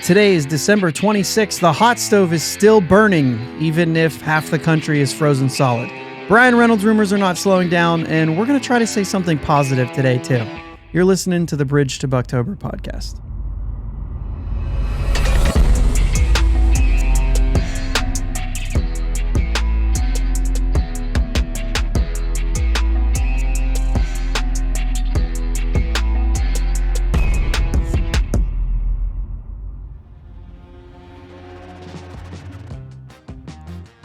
Today is December 26th. The hot stove is still burning, even if half the country is frozen solid. Brian Reynolds rumors are not slowing down, and we're going to try to say something positive today, too. You're listening to the Bridge to Buctober podcast.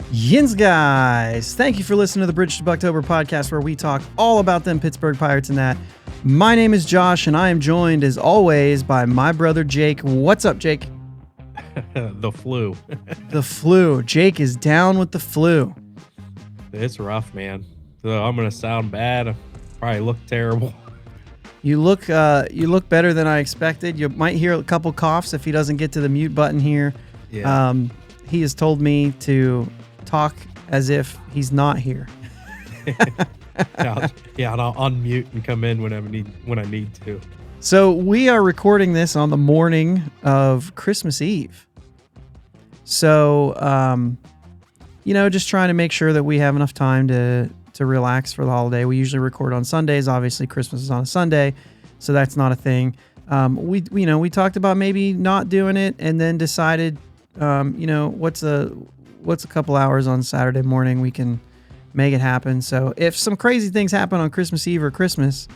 Yinz, guys. Thank you for listening to the Bridge to Buctober podcast, where we talk all about them Pittsburgh Pirates and that. My name is Josh, and I am joined, as always, by my brother Jake. What's up, Jake? The flu. The flu. Jake is down with the flu. It's rough, man. So I'm going to sound bad. I probably look terrible. You look better than I expected. You might hear a couple coughs if he doesn't get to the mute button here. Yeah. He has told me to talk as if he's not here. And I'll unmute and come in when I need to. So we are recording this on the morning of Christmas Eve. So, just trying to make sure that we have enough time to relax for the holiday. We usually record on Sundays. Obviously, Christmas is on a Sunday, so that's not a thing. We talked about maybe not doing it, and then decided, what's a couple hours on Saturday morning, we can make it happen. So if some crazy things happen on Christmas Eve or Christmas,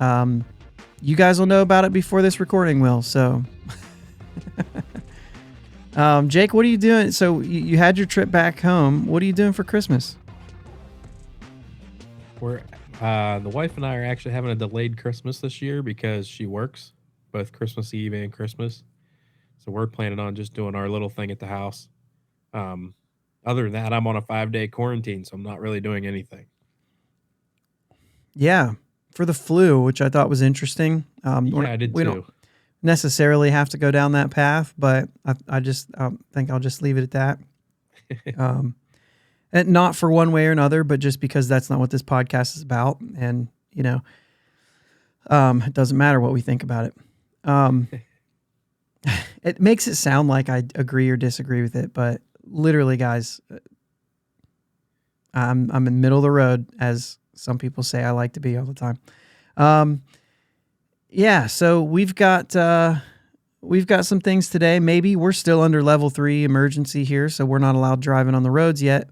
you guys will know about it before this recording will. So, Jake, what are you doing? So you had your trip back home. What are you doing for Christmas? The wife and I are actually having a delayed Christmas this year because she works both Christmas Eve and Christmas. So we're planning on just doing our little thing at the house. Other than that, I'm on a 5-day quarantine, so I'm not really doing anything. Yeah, for the flu, which I thought was interesting. I did too. We don't necessarily have to go down that path, but I think I'll just leave it at that. And not for one way or another, but just because that's not what this podcast is about, and it doesn't matter what we think about it. It makes it sound like I agree or disagree with it, but literally, guys, I'm in the middle of the road, as some people say I like to be all the time. So we've got some things today. Maybe we're still under level 3 emergency here, so we're not allowed driving on the roads yet.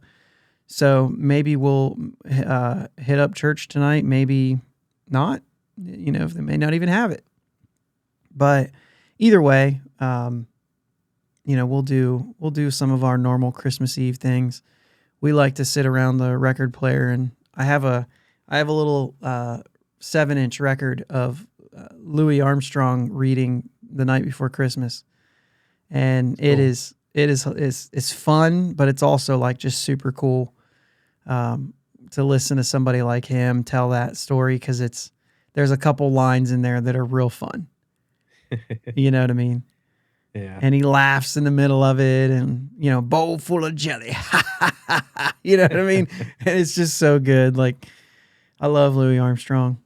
So maybe we'll hit up church tonight. Maybe not. If they may not even have it. But either way, we'll do some of our normal Christmas Eve things. We like to sit around the record player, and I have a little 7-inch record of Louis Armstrong reading The Night Before Christmas, and cool. It's fun, but it's also like just super cool to listen to somebody like him tell that story, because there's a couple lines in there that are real fun. You know what I mean? Yeah. And he laughs in the middle of it, and, bowl full of jelly. You know what I mean? And it's just so good. Like, I love Louis Armstrong.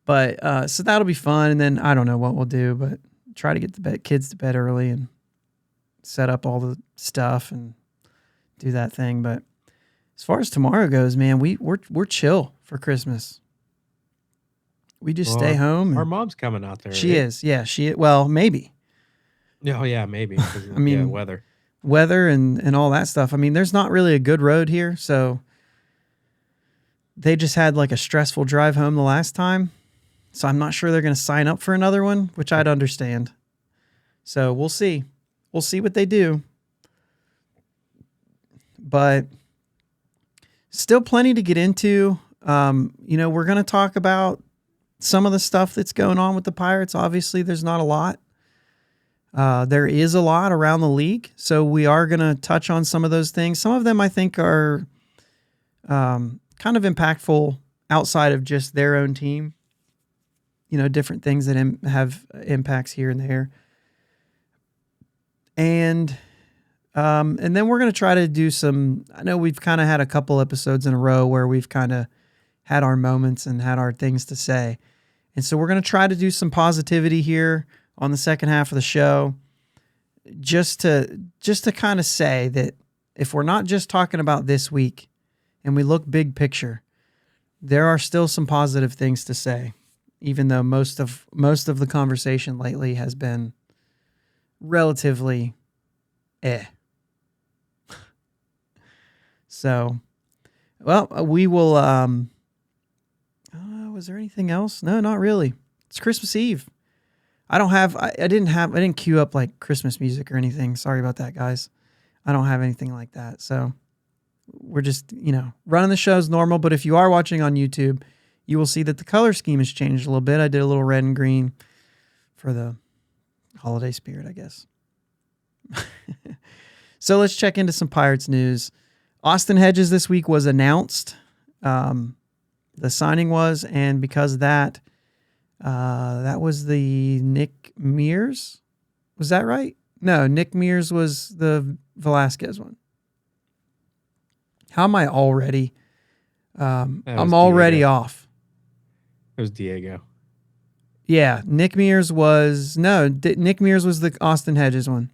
But, so that'll be fun. And then I don't know what we'll do, but try to get the kids to bed early and set up all the stuff and do that thing. But as far as tomorrow goes, man, we're chill for Christmas. We just stay home. Our mom's coming out there. She is. Yeah, maybe. Oh, yeah, maybe. I mean, weather and all that stuff. I mean, there's not really a good road here, so they just had like a stressful drive home the last time. So I'm not sure they're going to sign up for another one, which I'd understand. So we'll see. We'll see what they do. But still plenty to get into. We're going to talk about some of the stuff that's going on with the Pirates. Obviously, there's not a lot. There is a lot around the league, so we are going to touch on some of those things. Some of them I think are kind of impactful outside of just their own team. Different things that have impacts here and there. And then we're going to try to do some, I know we've kind of had a couple episodes in a row where we've kind of had our moments and had our things to say. And so we're going to try to do some positivity here on the second half of the show. just to kind of say that if we're not just talking about this week and we look big picture, there are still some positive things to say, even though most of the conversation lately has been relatively So, well, we will was there anything else? No, not really. It's Christmas Eve. I didn't queue up like Christmas music or anything. Sorry about that, guys. I don't have anything like that. So we're just, running the show as normal. But if you are watching on YouTube, you will see that the color scheme has changed a little bit. I did a little red and green for the holiday spirit, I guess. So let's check into some Pirates news. Austin Hedges this week was announced. The signing was, and because of that, that was the Nick Mears. Was that right? No, Nick Mears was the Velasquez one. How am I already? I'm already Diego. off. It was Diego. Yeah, Nick Mears was Nick Mears was the Austin Hedges one.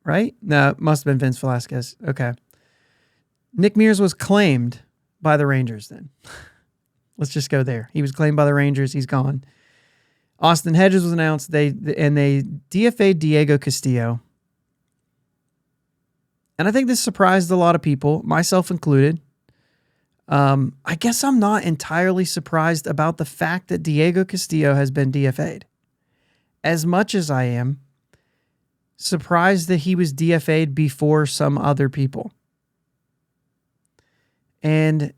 Right? No, it must have been Vince Velasquez. Okay. Nick Mears was claimed by the Rangers then. Let's just go there. He was claimed by the Rangers. He's gone. Austin Hedges was announced. They DFA'd Diego Castillo. And I think this surprised a lot of people, myself included. I guess I'm not entirely surprised about the fact that Diego Castillo has been DFA'd. As much as I am surprised that he was DFA'd before some other people. And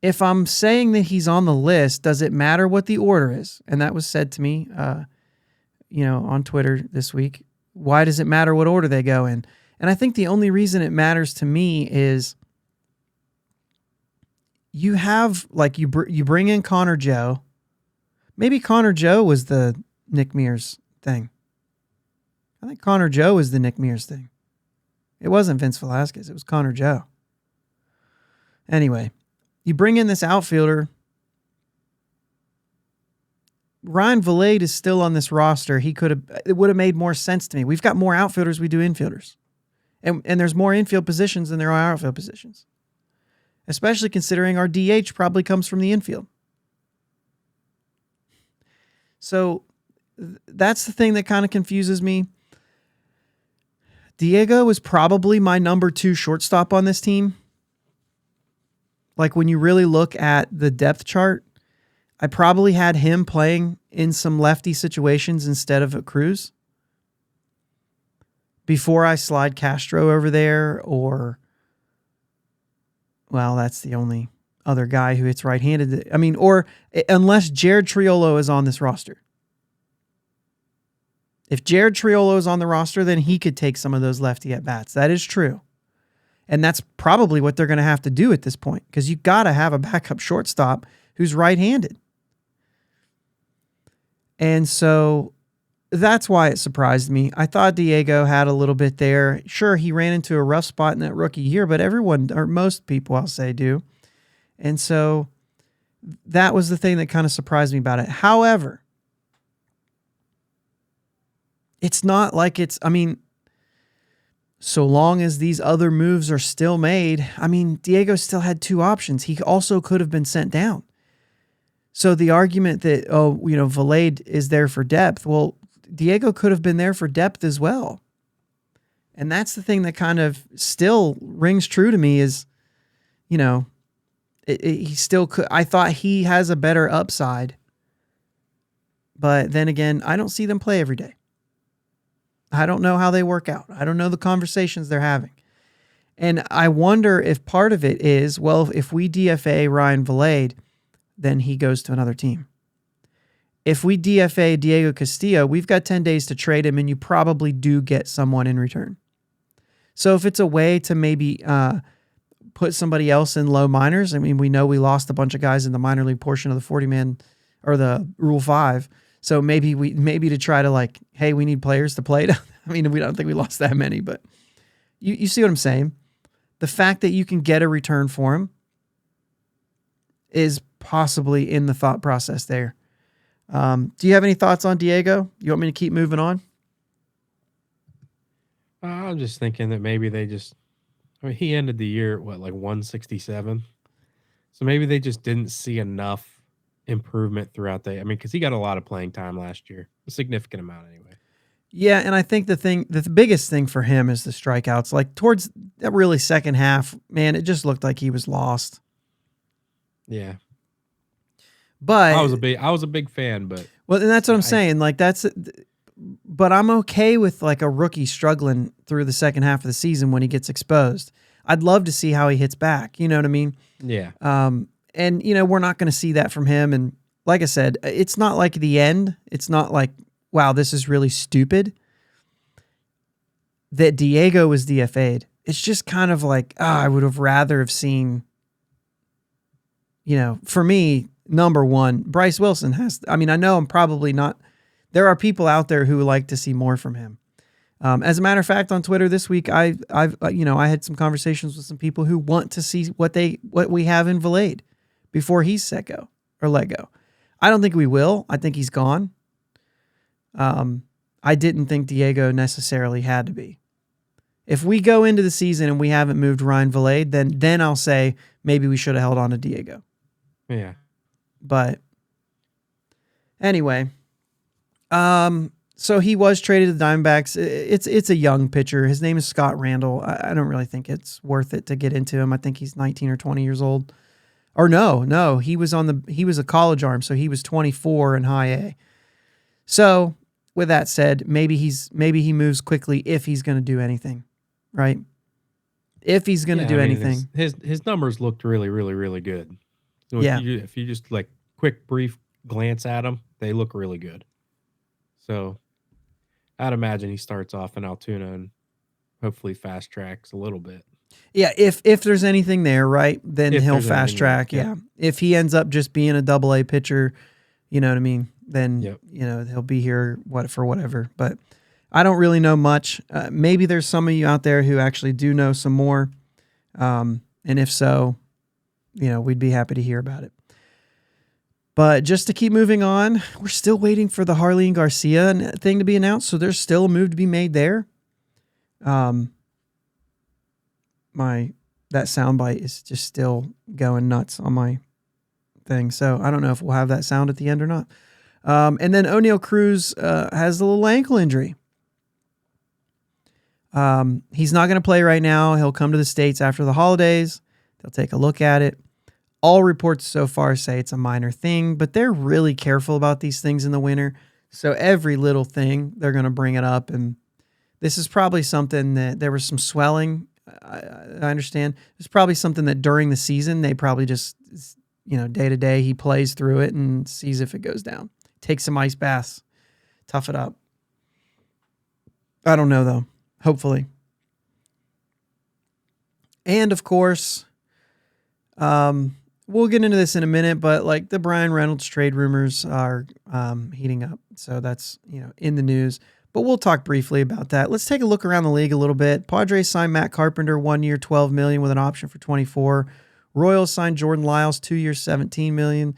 if I'm saying that he's on the list, does it matter what the order is? And that was said to me, on Twitter this week. Why does it matter what order they go in? And I think the only reason it matters to me is you have, like, you bring in Connor Joe. Maybe Connor Joe was the Nick Mears thing. I think Connor Joe was the Nick Mears thing. It wasn't Vince Velasquez. It was Connor Joe. Anyway, you bring in this outfielder. Ryan Vilade is still on this roster. It would have made more sense to me. We've got more outfielders we do infielders. And there's more infield positions than there are outfield positions. Especially considering our DH probably comes from the infield. So that's the thing that kind of confuses me. Diego was probably my number 2 shortstop on this team. Like, when you really look at the depth chart, I probably had him playing in some lefty situations instead of a Cruz. Before I slide Castro over there, or, well, that's the only other guy who hits right-handed. I mean, or unless Jared Triolo is on this roster. If Jared Triolo is on the roster, then he could take some of those lefty at-bats. That is true. And that's probably what they're going to have to do at this point, because you got to have a backup shortstop who's right-handed. And so that's why it surprised me. I thought Diego had a little bit there. Sure, he ran into a rough spot in that rookie year, but everyone, or most people, I'll say, do. And so that was the thing that kind of surprised me about it. However, it's not like so long as these other moves are still made, Diego still had 2 options. He also could have been sent down. So the argument that, Vilade is there for depth, well, Diego could have been there for depth as well. And that's the thing that kind of still rings true to me is, he still could. I thought he has a better upside. But then again, I don't see them play every day. I don't know how they work out. I don't know the conversations they're having. And I wonder if part of it is, well, if we DFA Ryan Vilade, then he goes to another team. If we DFA Diego Castillo, we've got 10 days to trade him, and you probably do get someone in return. So if it's a way to maybe put somebody else in low minors, we know we lost a bunch of guys in the minor league portion of the 40-man or the Rule 5. So maybe to try to hey, we need players to play. We don't think we lost that many, but you see what I'm saying? The fact that you can get a return for him is possibly in the thought process there. Do you have any thoughts on Diego? You want me to keep moving on? I'm just thinking that maybe they just. I mean, he ended the year at what, like 167. So maybe they just didn't see enough improvement throughout the. I mean, because he got a lot of playing time last year, a significant amount anyway. Yeah, and I think the biggest thing for him is the strikeouts. Like towards that really second half, man, it just looked like he was lost. Yeah, But I was a big fan, but well, and that's what I'm I saying. Like but I'm okay with like a rookie struggling through the second half of the season when he gets exposed. I'd love to see how he hits back. You know what I mean? yeah, And we're not going to see that from him. And like I said, it's not like the end. It's not like, wow, this is really stupid that Diego was DFA'd. It's just kind of like, I would have rather have seen, for me, number one, Bryce Wilson I know I'm probably not. There are people out there who would like to see more from him. As a matter of fact, on Twitter this week, I had some conversations with some people who want to see what we have in Valade before he's let go. I don't think we will. I think he's gone. I didn't think Diego necessarily had to be. If we go into the season and we haven't moved Ryan Valade, then I'll say maybe we should have held on to Diego. yeah. But anyway, so he was traded to the Diamondbacks. It's a young pitcher. His name is Scott Randall. I don't really think it's worth it to get into him. I think he's 19 or 20 years old. Or no, he was a college arm, so he was 24 in high A. So with that said, maybe he moves quickly if he's going to do anything, right? If he's going to do anything, his numbers looked really, really, really good. So yeah. If you just like quick brief glance at them, they look really good. So I'd imagine he starts off in Altoona and hopefully fast tracks a little bit. Yeah, if there's anything there, right, then he'll fast track. There, yeah. If he ends up just being a double A pitcher, you know what I mean, then he'll be here for whatever. But I don't really know much. Maybe there's some of you out there who actually do know some more. And if so, we'd be happy to hear about it. But just to keep moving on, we're still waiting for the Harleen Garcia thing to be announced. So there's still a move to be made there. That soundbite is just still going nuts on my thing. So I don't know if we'll have that sound at the end or not. And then O'Neal Cruz has a little ankle injury. He's not going to play right now. He'll come to the States after the holidays. They'll take a look at it. All reports so far say it's a minor thing, but they're really careful about these things in the winter. So every little thing, they're going to bring it up. And this is probably something that there was some swelling. I understand. It's probably something that during the season, they probably just, day to day, he plays through it and sees if it goes down. Takes some ice baths. Tough it up. I don't know, though. Hopefully. And, of course, we'll get into this in a minute, but like the Brian Reynolds trade rumors are heating up. So that's, in the news. But we'll talk briefly about that. Let's take a look around the league a little bit. Padres signed Matt Carpenter, 1 year, $12 million with an option for 24. Royals signed Jordan Lyles, 2 years, $17 million.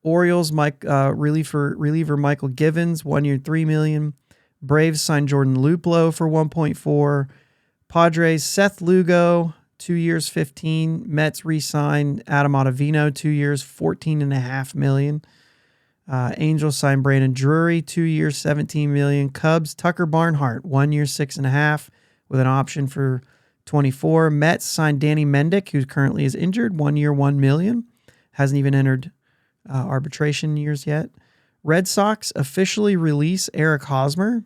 Orioles reliever Michael Givens, 1 year, $3 million. Braves signed Jordan Luplow for 1.4. Padres Seth Lugo, 2 years, $15 million. Mets re-signed Adam Ottavino, 2 years, $14.5 million. Angels signed Brandon Drury, 2 years, $17 million. Cubs Tucker Barnhart, 1 year, $6.5 million with an option for 24. Mets signed Danny Mendick, who currently is injured, 1 year, $1 million. Hasn't even entered arbitration years yet. Red Sox officially release Eric Hosmer.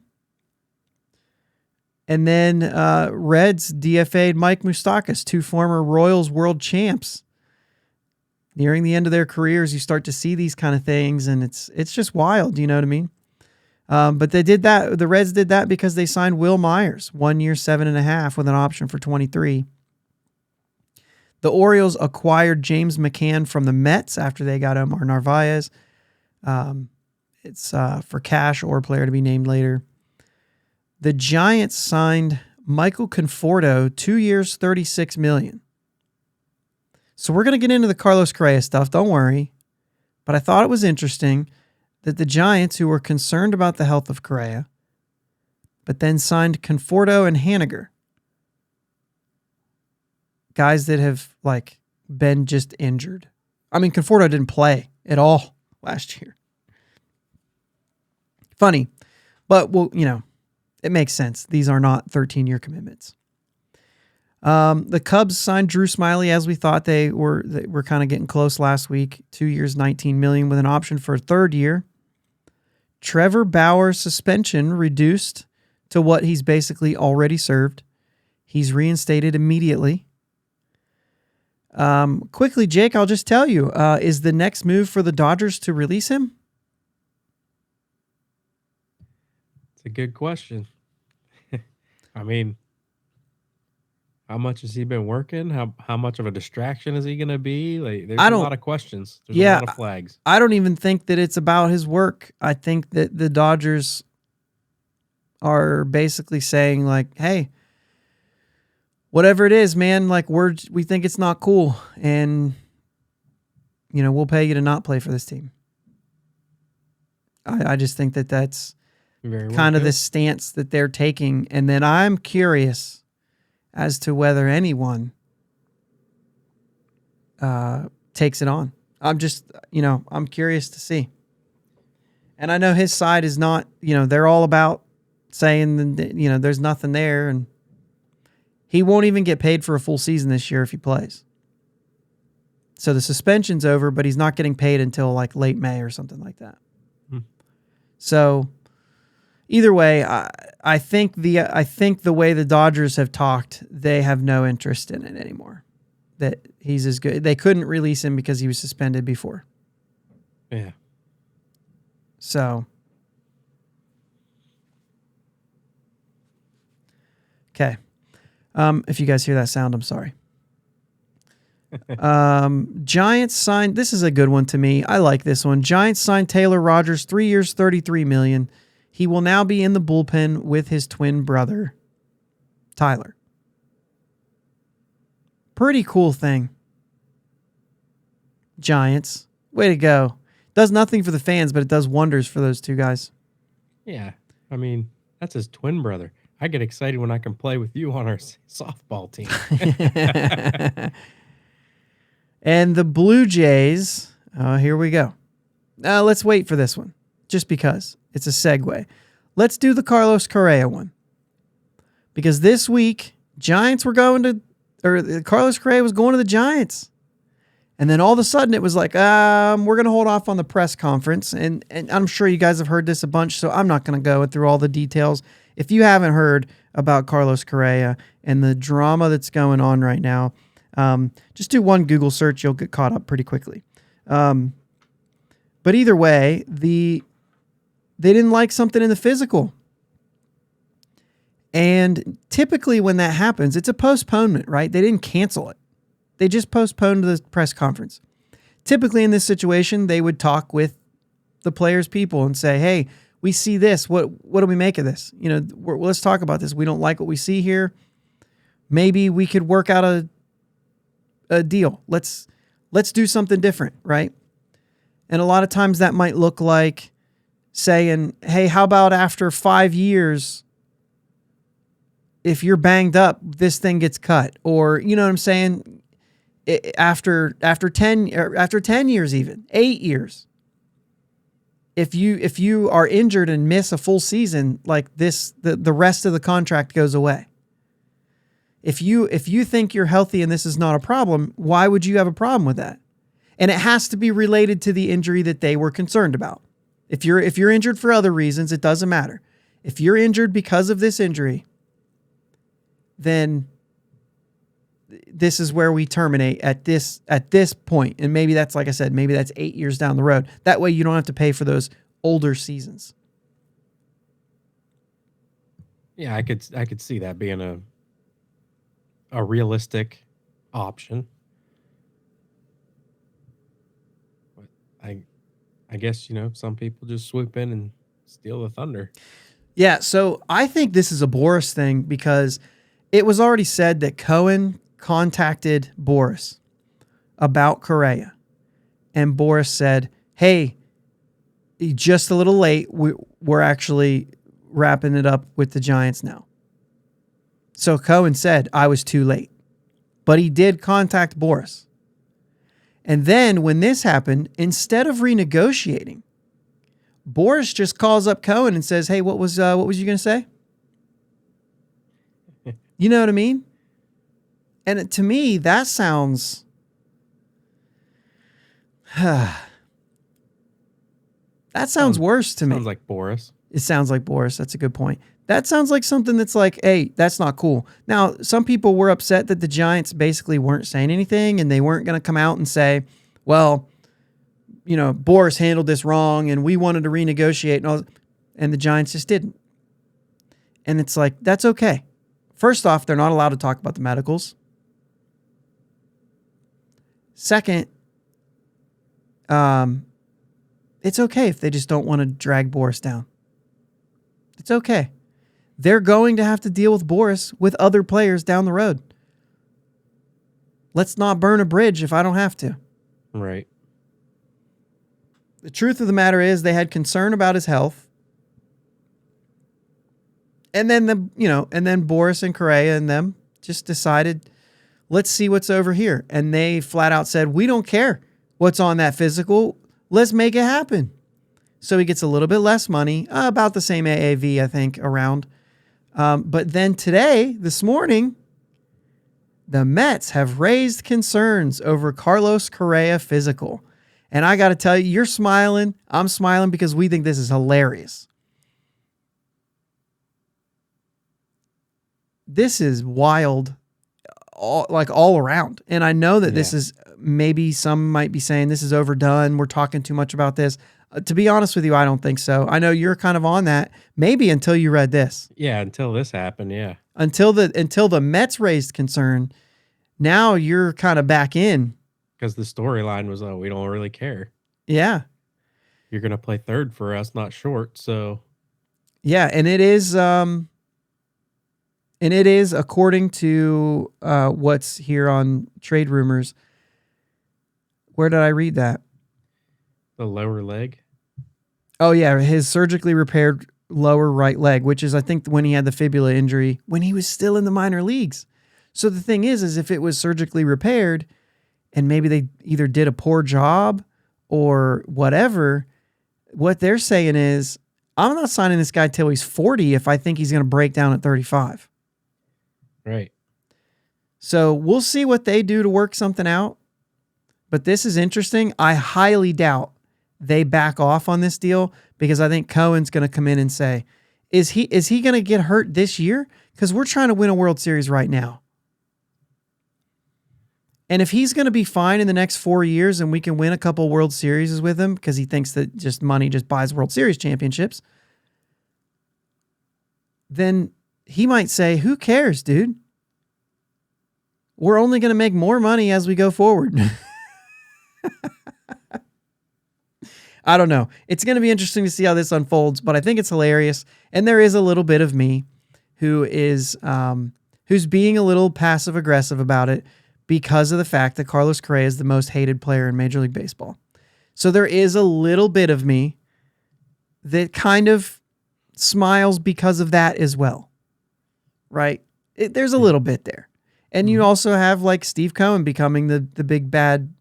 And then Reds DFA'd Mike Moustakas, 2 former Royals world champs. Nearing the end of their careers, you start to see these kind of things, and it's just wild. You know what I mean? But they did that. The Reds did that because they signed Will Myers, 1 year, $7.5 million with an option for 23. The Orioles acquired James McCann from the Mets after they got Omar Narvaez. It's for cash or a player to be named later. The Giants signed Michael Conforto, 2 years, $36 million. So we're going to get into the Carlos Correa stuff. Don't worry. But I thought it was interesting that the Giants, who were concerned about the health of Correa, but then signed Conforto and Haniger, guys that have like been just injured. I mean, Conforto didn't play at all last year. Funny, but well, it makes sense. These are not 13-year commitments. The Cubs signed Drew Smyly as we thought they were kind of getting close last week. 2 years, $19 million with an option for a third year. Trevor Bauer's suspension reduced to what he's basically already served. He's reinstated immediately. Quickly, Jake, I'll just tell you, is the next move for the Dodgers to release him? It's a good question. I mean, how much has he been working? How much of a distraction is he going to be? Like, there's a lot of questions. There's a lot of flags. I don't even think that it's about his work. I think that the Dodgers are basically saying like, hey, whatever it is, man, like we think it's not cool, and we'll pay you to not play for this team. I just think that that's kind of the stance that they're taking, and then I'm curious as to whether anyone takes it on. I'm just, I'm curious to see. And I know his side is not, they're all about saying that, there's nothing there, and he won't even get paid for a full season this year if he plays. So the suspension's over, but he's not getting paid until like late May or something like that. So either way, I think the way the Dodgers have talked, they have no interest in it anymore. That he's as good. They couldn't release him because he was suspended before. Yeah. So. Okay. If you guys hear that sound, I'm sorry. Giants signed. This is a good one to me. I like this one. Giants signed Taylor Rogers, 3 years, $33 million. He will now be in the bullpen with his twin brother, Tyler. Pretty cool thing. Giants. Way to go. Does nothing for the fans, but it does wonders for those two guys. Yeah. I mean, that's his twin brother. I get excited when I can play with you on our softball team. And the Blue Jays, here we go. Let's wait for this one, just because it's a segue. Let's do the Carlos Correa one. Because this week, Carlos Correa was going to the Giants. And then all of a sudden it was like, we're going to hold off on the press conference. And I'm sure you guys have heard this a bunch, so I'm not going to go through all the details. If you haven't heard about Carlos Correa and the drama that's going on right now, just do one Google search. You'll get caught up pretty quickly. But either way, they didn't like something in the physical. And typically when that happens, it's a postponement, right? They didn't cancel it. They just postponed the press conference. Typically in this situation, they would talk with the players' people and say, hey, we see this. What do we make of this? Let's talk about this. We don't like what we see here. Maybe we could work out a deal. Let's do something different, right? And a lot of times that might look like saying, hey, how about after 5 years, if you're banged up, this thing gets cut? Or, you know what I'm saying? After 10 years, even 8 years. If you are injured and miss a full season like this, the rest of the contract goes away. If you think you're healthy and this is not a problem, why would you have a problem with that? And it has to be related to the injury that they were concerned about. If you're injured for other reasons, it doesn't matter. If you're injured because of this injury, then this is where we terminate at this point. And maybe that's, like I said, maybe that's 8 years down the road. That way you don't have to pay for those older seasons. Yeah, I could see that being a realistic option. But I guess, some people just swoop in and steal the thunder. Yeah, so I think this is a Boris thing because it was already said that Cohen contacted Boris about Correa. And Boris said, hey, just a little late. We're actually wrapping it up with the Giants now. So Cohen said, I was too late. But he did contact Boris. And then when this happened, instead of renegotiating, Boris just calls up Cohen and says, hey, what was you going to say? You know what I mean? And to me, that sounds... that sounds worse to me. Sounds like Boris. It sounds like Boris. That's a good point. That sounds like something that's like, hey, that's not cool. Now, some people were upset that the Giants basically weren't saying anything and they weren't going to come out and say, well, you know, Boris handled this wrong and we wanted to renegotiate and all, and the Giants just didn't. And it's like, that's okay. First off, they're not allowed to talk about the medicals. Second, it's okay if they just don't want to drag Boris down. It's okay. They're going to have to deal with Boris with other players down the road. Let's not burn a bridge if I don't have to. Right. The truth of the matter is they had concern about his health. And then Boris and Correa and them just decided, let's see what's over here. And they flat out said, we don't care what's on that physical. Let's make it happen. So he gets a little bit less money, about the same AAV, I think, around. But then today, this morning, the Mets have raised concerns over Carlos Correa physical. And I got to tell you, you're smiling. I'm smiling because we think this is hilarious. This is wild, all around. And I know that this is, maybe some might be saying this is overdone. We're talking too much about this. To be honest with you, I don't think so. I know you're kind of on that, maybe until you read this. Yeah, until this happened, yeah. Until the Mets raised concern, now you're kind of back in. Because the storyline was, we don't really care. Yeah. You're going to play third for us, not short, so. Yeah, and it is according to what's here on Trade Rumors. Where did I read that? The lower leg? Oh, yeah, his surgically repaired lower right leg, which is, I think, when he had the fibula injury, when he was still in the minor leagues. So the thing is if it was surgically repaired and maybe they either did a poor job or whatever, what they're saying is, I'm not signing this guy till he's 40 if I think he's going to break down at 35. Right. So we'll see what they do to work something out. But this is interesting. I highly doubt they back off on this deal because I think Cohen's going to come in and say, is he going to get hurt this year? Because we're trying to win a World Series right now. And if he's going to be fine in the next 4 years and we can win a couple World Series with him because he thinks that just money just buys World Series championships, then he might say, who cares, dude? We're only going to make more money as we go forward. I don't know. It's going to be interesting to see how this unfolds, but I think it's hilarious. And there is a little bit of me who is who's being a little passive aggressive about it because of the fact that Carlos Correa is the most hated player in Major League Baseball. So there is a little bit of me that kind of smiles because of that as well. Right? There's a little bit there. And you also have like Steve Cohen becoming the big bad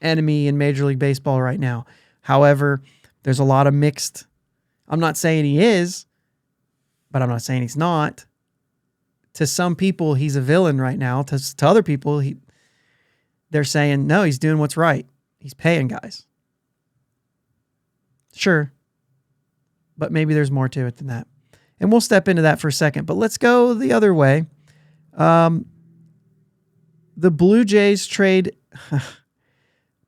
enemy in Major League Baseball right now. However, there's a lot of mixed. I'm not saying he is, but I'm not saying he's not. To some people, he's a villain right now. To other people, they're saying, no, he's doing what's right. He's paying guys. Sure. But maybe there's more to it than that. And we'll step into that for a second. But let's go the other way. The Blue Jays trade...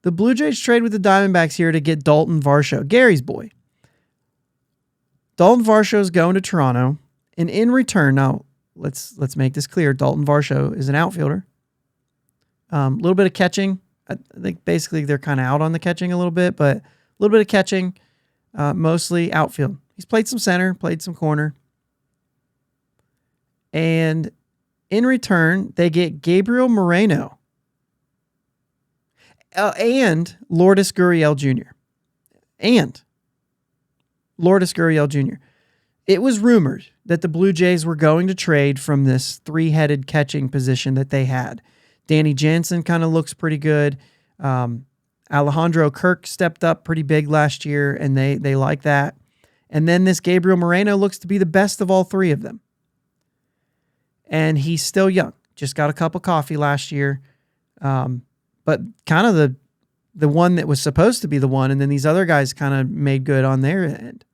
The Blue Jays trade with the Diamondbacks here to get Dalton Varsho, Gary's boy. Dalton Varsho is going to Toronto, and in return, now let's make this clear: Dalton Varsho is an outfielder. A little bit of catching. I think basically they're kind of out on the catching a little bit, but a little bit of catching, mostly outfield. He's played some center, played some corner, and in return, they get Gabriel Moreno. And Lourdes Gurriel Jr. And Lourdes Gurriel Jr. It was rumored that the Blue Jays were going to trade from this three-headed catching position that they had. Danny Jansen kind of looks pretty good. Alejandro Kirk stepped up pretty big last year, and they like that. And then this Gabriel Moreno looks to be the best of all three of them. And he's still young. Just got a cup of coffee last year. But kind of the one that was supposed to be the one, and then these other guys kind of made good on their end.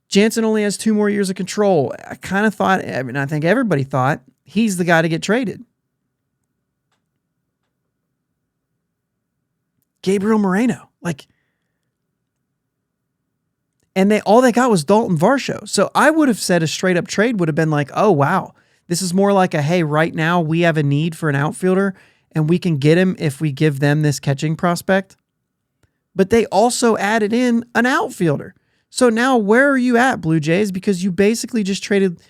Jansen only has 2 more years of control. I kind of thought, I think everybody thought, he's the guy to get traded. Gabriel Moreno. And all they got was Dalton Varsho. So I would have said a straight up trade would have been like, oh, wow, this is more like hey, right now we have a need for an outfielder and we can get him if we give them this catching prospect. But they also added in an outfielder. So now where are you at, Blue Jays? Because you basically just traded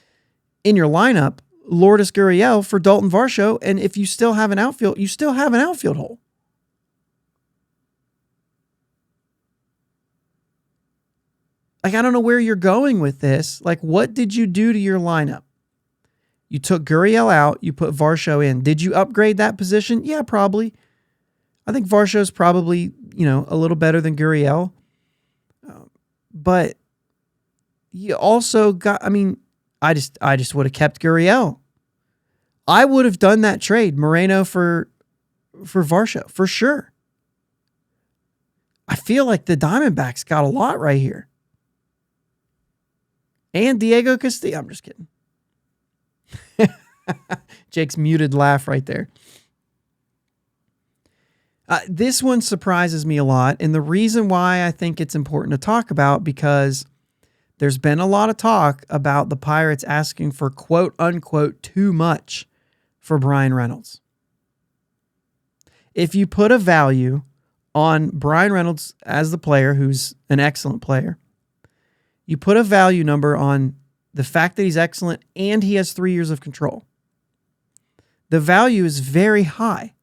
in your lineup Lourdes Gurriel for Dalton Varsho. And if you still have an outfield, you still have an outfield hole. I don't know where you're going with this. What did you do to your lineup? You took Gurriel out. You put Varsho in. Did you upgrade that position? Yeah, probably. I think Varsho's probably, a little better than Gurriel. But you also got, I just would have kept Gurriel. I would have done that trade, Moreno for Varsho, for sure. I feel like the Diamondbacks got a lot right here. And Diego Castillo. I'm just kidding. Jake's muted laugh right there. This one surprises me a lot. And the reason why I think it's important to talk about, because there's been a lot of talk about the Pirates asking for quote unquote too much for Brian Reynolds. If you put a value on Brian Reynolds as the player, who's an excellent player, you put a value number on the fact that he's excellent and he has 3 years of control. The value is very high.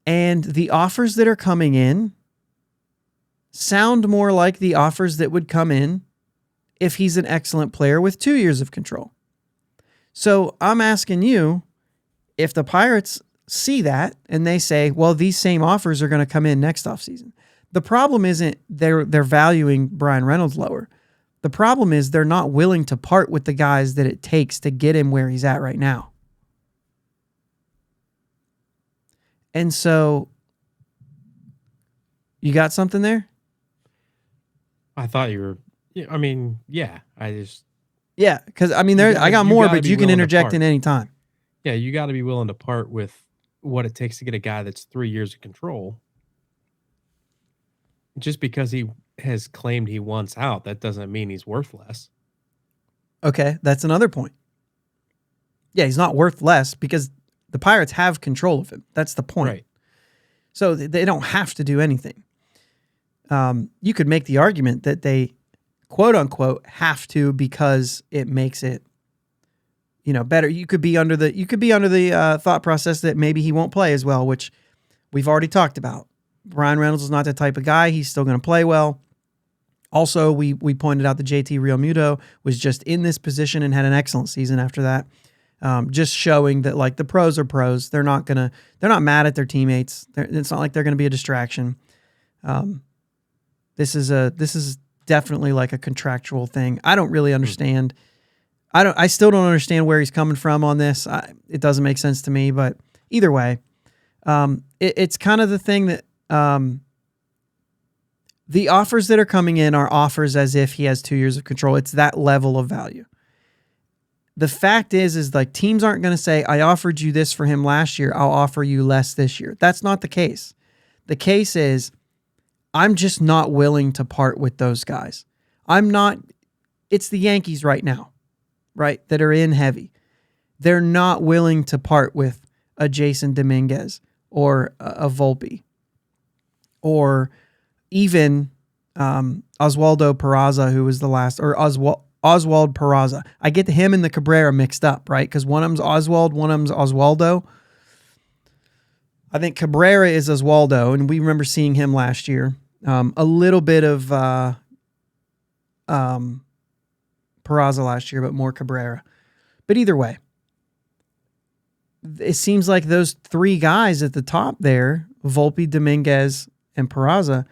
And the offers that are coming in sound more like the offers that would come in if he's an excellent player with 2 years of control. So I'm asking you, if the Pirates see that and they say, well, these same offers are going to come in next offseason. The problem isn't they're valuing Brian Reynolds lower. The problem is they're not willing to part with the guys that it takes to get him where he's at right now. And so, you got something there? I thought you were, yeah. Yeah, because, I got more, but you can interject in any time. Yeah, you got to be willing to part with what it takes to get a guy that's 3 years of control. Just because he has claimed he wants out, that doesn't mean he's worth less. Okay, that's another point. Yeah, he's not worth less because the Pirates have control of him. That's the point. Right. So they don't have to do anything. You could make the argument that they, quote unquote, have to because it makes it, better. You could be under the thought process that maybe he won't play as well, which we've already talked about. Brian Reynolds is not that type of guy. He's still going to play well. Also, we pointed out that JT Realmuto was just in this position and had an excellent season after that. Just showing that the pros are pros. They're not mad at their teammates. It's not like they're going to be a distraction. This is definitely a contractual thing. I don't really understand. I still don't understand where he's coming from on this. It doesn't make sense to me, but either way, it's kind of the thing that, the offers that are coming in are offers as if he has 2 years of control. It's that level of value. The fact is teams aren't going to say, I offered you this for him last year, I'll offer you less this year. That's not the case. The case is, I'm just not willing to part with those guys. It's the Yankees right now, right, that are in heavy. They're not willing to part with a Jason Dominguez or a Volpe or even Oswaldo Peraza, who was the last, or Oswald Peraza. I get him and the Cabrera mixed up, right? Because one of them's Oswald, one of them's Oswaldo. I think Cabrera is Oswaldo, and we remember seeing him last year. A little bit of Peraza last year, but more Cabrera. But either way, it seems like those three guys at the top there, Volpe, Dominguez, and Peraza,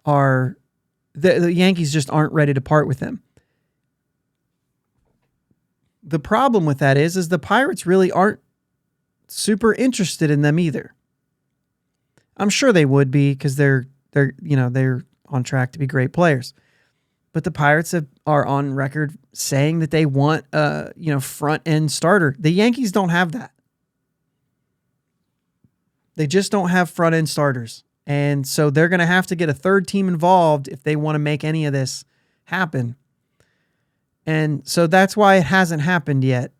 are the Yankees just aren't ready to part with them. The problem with that is the Pirates really aren't super interested in them either. I'm sure they would be because they're on track to be great players. But the Pirates are on record saying that they want a front end starter. The Yankees don't have that. They just don't have front end starters. And so they're going to have to get a third team involved if they want to make any of this happen. And so that's why it hasn't happened yet.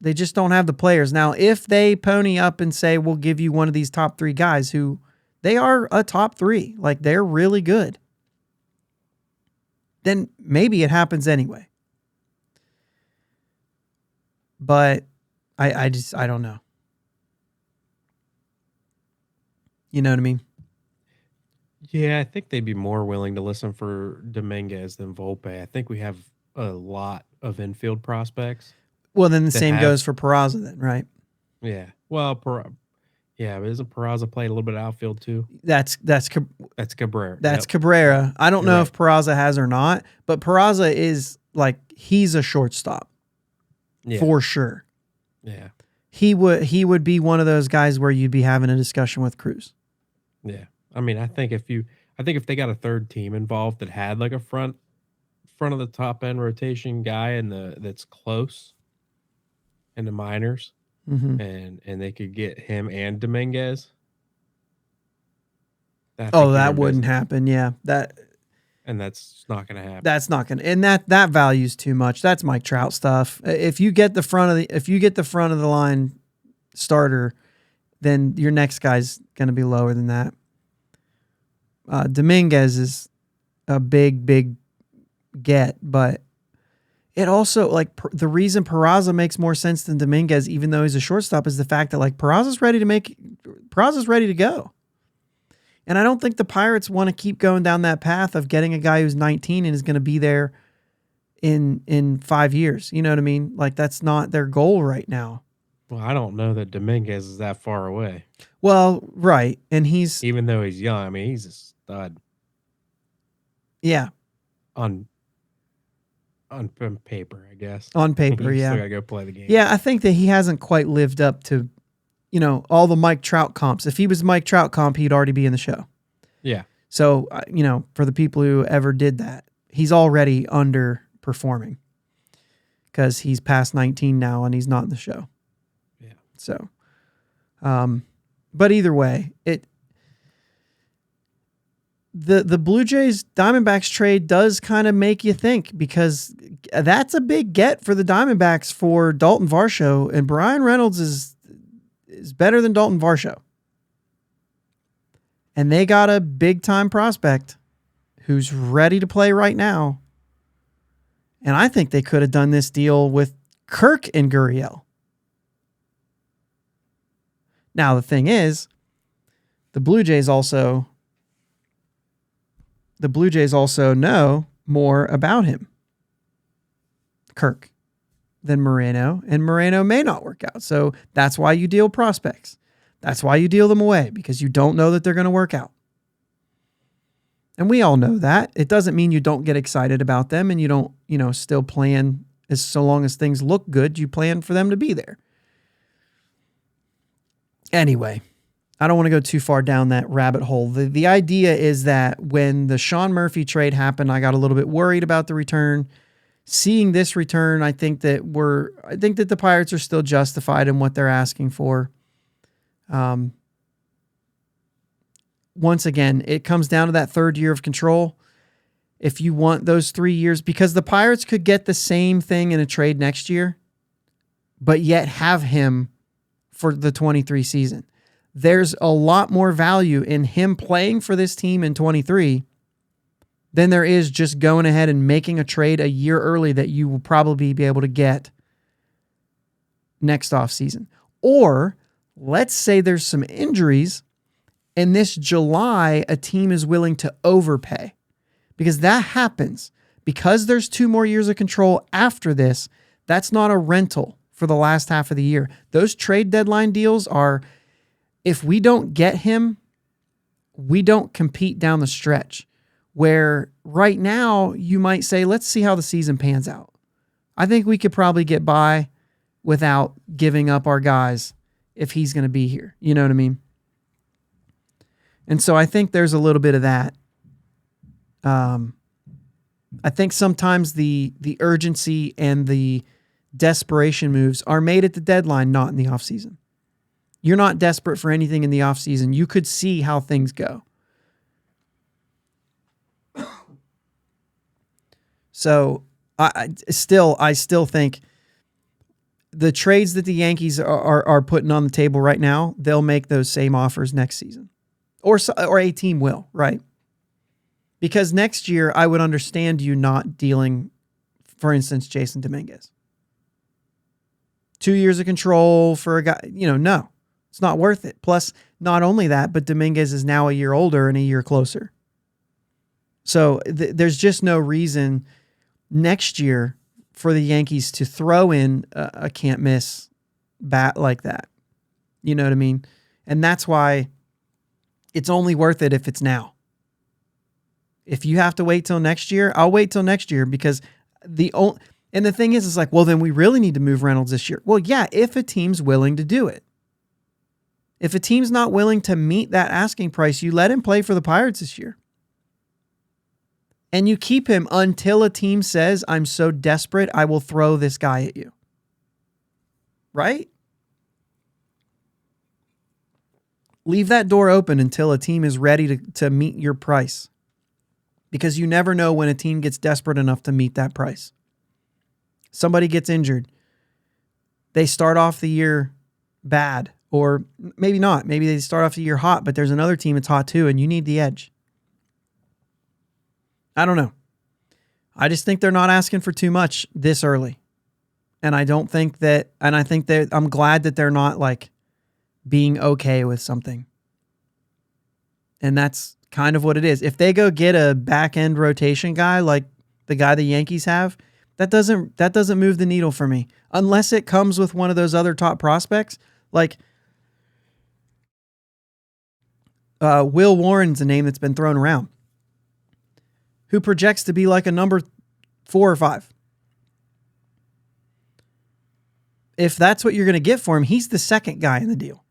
They just don't have the players. Now, if they pony up and say, we'll give you one of these top three guys who they are a top three, like they're really good, then maybe it happens anyway. But I don't know. You know what I mean? Yeah, I think they'd be more willing to listen for Dominguez than Volpe. I think we have a lot of infield prospects. Well, then the same goes for Peraza then, right? Yeah. Well, but isn't Peraza playing a little bit of outfield too? That's Cabrera. That's Cabrera. I don't know if Peraza has or not, but Peraza is he's a shortstop. Yeah. For sure. Yeah. He would be one of those guys where you'd be having a discussion with Cruz. Yeah. I mean, I think if they got a third team involved that had like a front of the top end rotation guy that's close in the minors, and they could get him and Dominguez. That wouldn't happen. Yeah, and that's not going to happen. That's not going to, and that value's too much. That's Mike Trout stuff. If you get the front of the line starter, then your next guy's going to be lower than that. Dominguez is a big get, but it also the reason Peraza makes more sense than Dominguez, even though he's a shortstop, is the fact that Peraza's ready to go. And I don't think the Pirates want to keep going down that path of getting a guy who's 19 and is going to be there in 5 years. You know what I mean? That's not their goal right now. Well, I don't know that Dominguez is that far away. Well, right. And even though he's young, I mean, he's a stud. Yeah. On paper, I guess. On paper, yeah. Still gotta go play the game. Yeah, I think that he hasn't quite lived up to, all the Mike Trout comps. If he was Mike Trout comp, he'd already be in the show. Yeah. So, for the people who ever did that, he's already underperforming because he's past 19 now and he's not in the show. Yeah. So, but either way, the Blue Jays Diamondbacks trade does kind of make you think, because that's a big get for the Diamondbacks for Dalton Varsho, and Brian Reynolds is better than Dalton Varsho. And they got a big time prospect who's ready to play right now. And I think they could have done this deal with Kirk and Gurriel. Now, the thing is, the Blue Jays also know more about him, Kirk, than Moreno, and Moreno may not work out. So that's why you deal prospects. That's why you deal them away, because you don't know that they're going to work out. And we all know that. It doesn't mean you don't get excited about them and you don't, still plan, so long as things look good, you plan for them to be there. Anyway, I don't want to go too far down that rabbit hole. The idea is that when the Sean Murphy trade happened, I got a little bit worried about the return. Seeing this return, I think that the Pirates are still justified in what they're asking for. Once again, it comes down to that third year of control. If you want those 3 years, because the Pirates could get the same thing in a trade next year, but yet have him for the 23 season. There's a lot more value in him playing for this team in 23 than there is just going ahead and making a trade a year early that you will probably be able to get next offseason. Or let's say there's some injuries And this July, a team is willing to overpay because that happens. Because there's 2 more years of control after this, that's not a rental for the last half of the year. Those trade deadline deals are, if we don't get him, we don't compete down the stretch. Where right now you might say, let's see how the season pans out. I think we could probably get by without giving up our guys if he's going to be here. You know what I mean? And so I think there's a little bit of that. I think sometimes the urgency and the desperation moves are made at the deadline, not in the offseason. You're not desperate for anything in the offseason. You could see how things go. So I still think the trades that the Yankees are putting on the table right now, they'll make those same offers next season. Or a team will, right? Because next year, I would understand you not dealing, for instance, Jason Dominguez. 2 years of control for a guy, no. It's not worth it. Plus, not only that, but Dominguez is now a year older and a year closer. So there's just no reason next year for the Yankees to throw in a can't miss bat like that. You know what I mean? And that's why it's only worth it if it's now. If you have to wait till next year, I'll wait till next year because and the thing is like, well, then we really need to move Reynolds this year. Well, yeah, if a team's willing to do it. If a team's not willing to meet that asking price, you let him play for the Pirates this year. And you keep him until a team says, I'm so desperate, I will throw this guy at you. Right? Leave that door open until a team is ready to meet your price. Because you never know when a team gets desperate enough to meet that price. Somebody gets injured. They start off the year bad. Or maybe not. Maybe they start off the year hot, but there's another team that's hot too, and you need the edge. I don't know. I just think they're not asking for too much this early. And I think that I'm glad that they're not like being okay with something. And that's kind of what it is. If they go get a back end rotation guy like the guy the Yankees have, that doesn't move the needle for me. Unless it comes with one of those other top prospects. Like Will Warren's a name that's been thrown around. Who projects to be like a number 4 or 5. If that's what you're going to get for him, he's the second guy in the deal.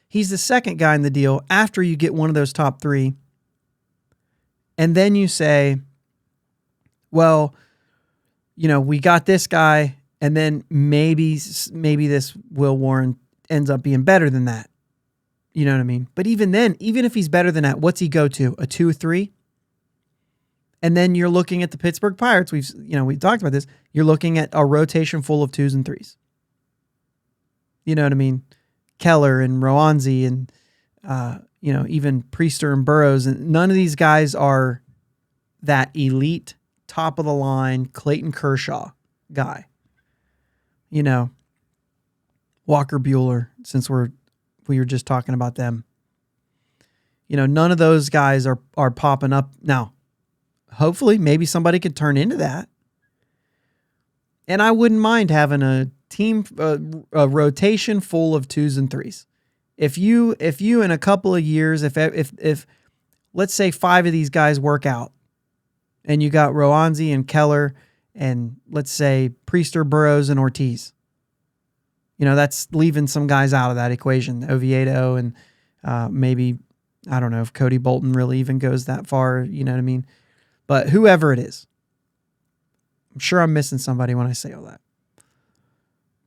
He's the second guy in the deal after you get one of those top 3. And then you say, well, we got this guy, and then maybe this Will Warren ends up being better than that. You know what I mean? But even then, even if he's better than that, what's he go to? A 2 or 3? And then you're looking at the Pittsburgh Pirates. We've talked about this. You're looking at a rotation full of 2s and 3s. You know what I mean? Keller and Roanzi and even Priester and Burroughs, and none of these guys are that elite, top of the line Clayton Kershaw guy. Walker Buehler, since we were just talking about them. None of those guys are popping up now. Hopefully, maybe somebody could turn into that. And I wouldn't mind having a team, a rotation full of 2s and 3s. If you in a couple of years, if let's say 5 of these guys work out, and you got Roanzi and Keller, and let's say Priester, Burroughs, and Ortiz. That's leaving some guys out of that equation. Oviedo and maybe, I don't know if Cody Bolton really even goes that far. You know what I mean? But whoever it is. I'm sure I'm missing somebody when I say all that.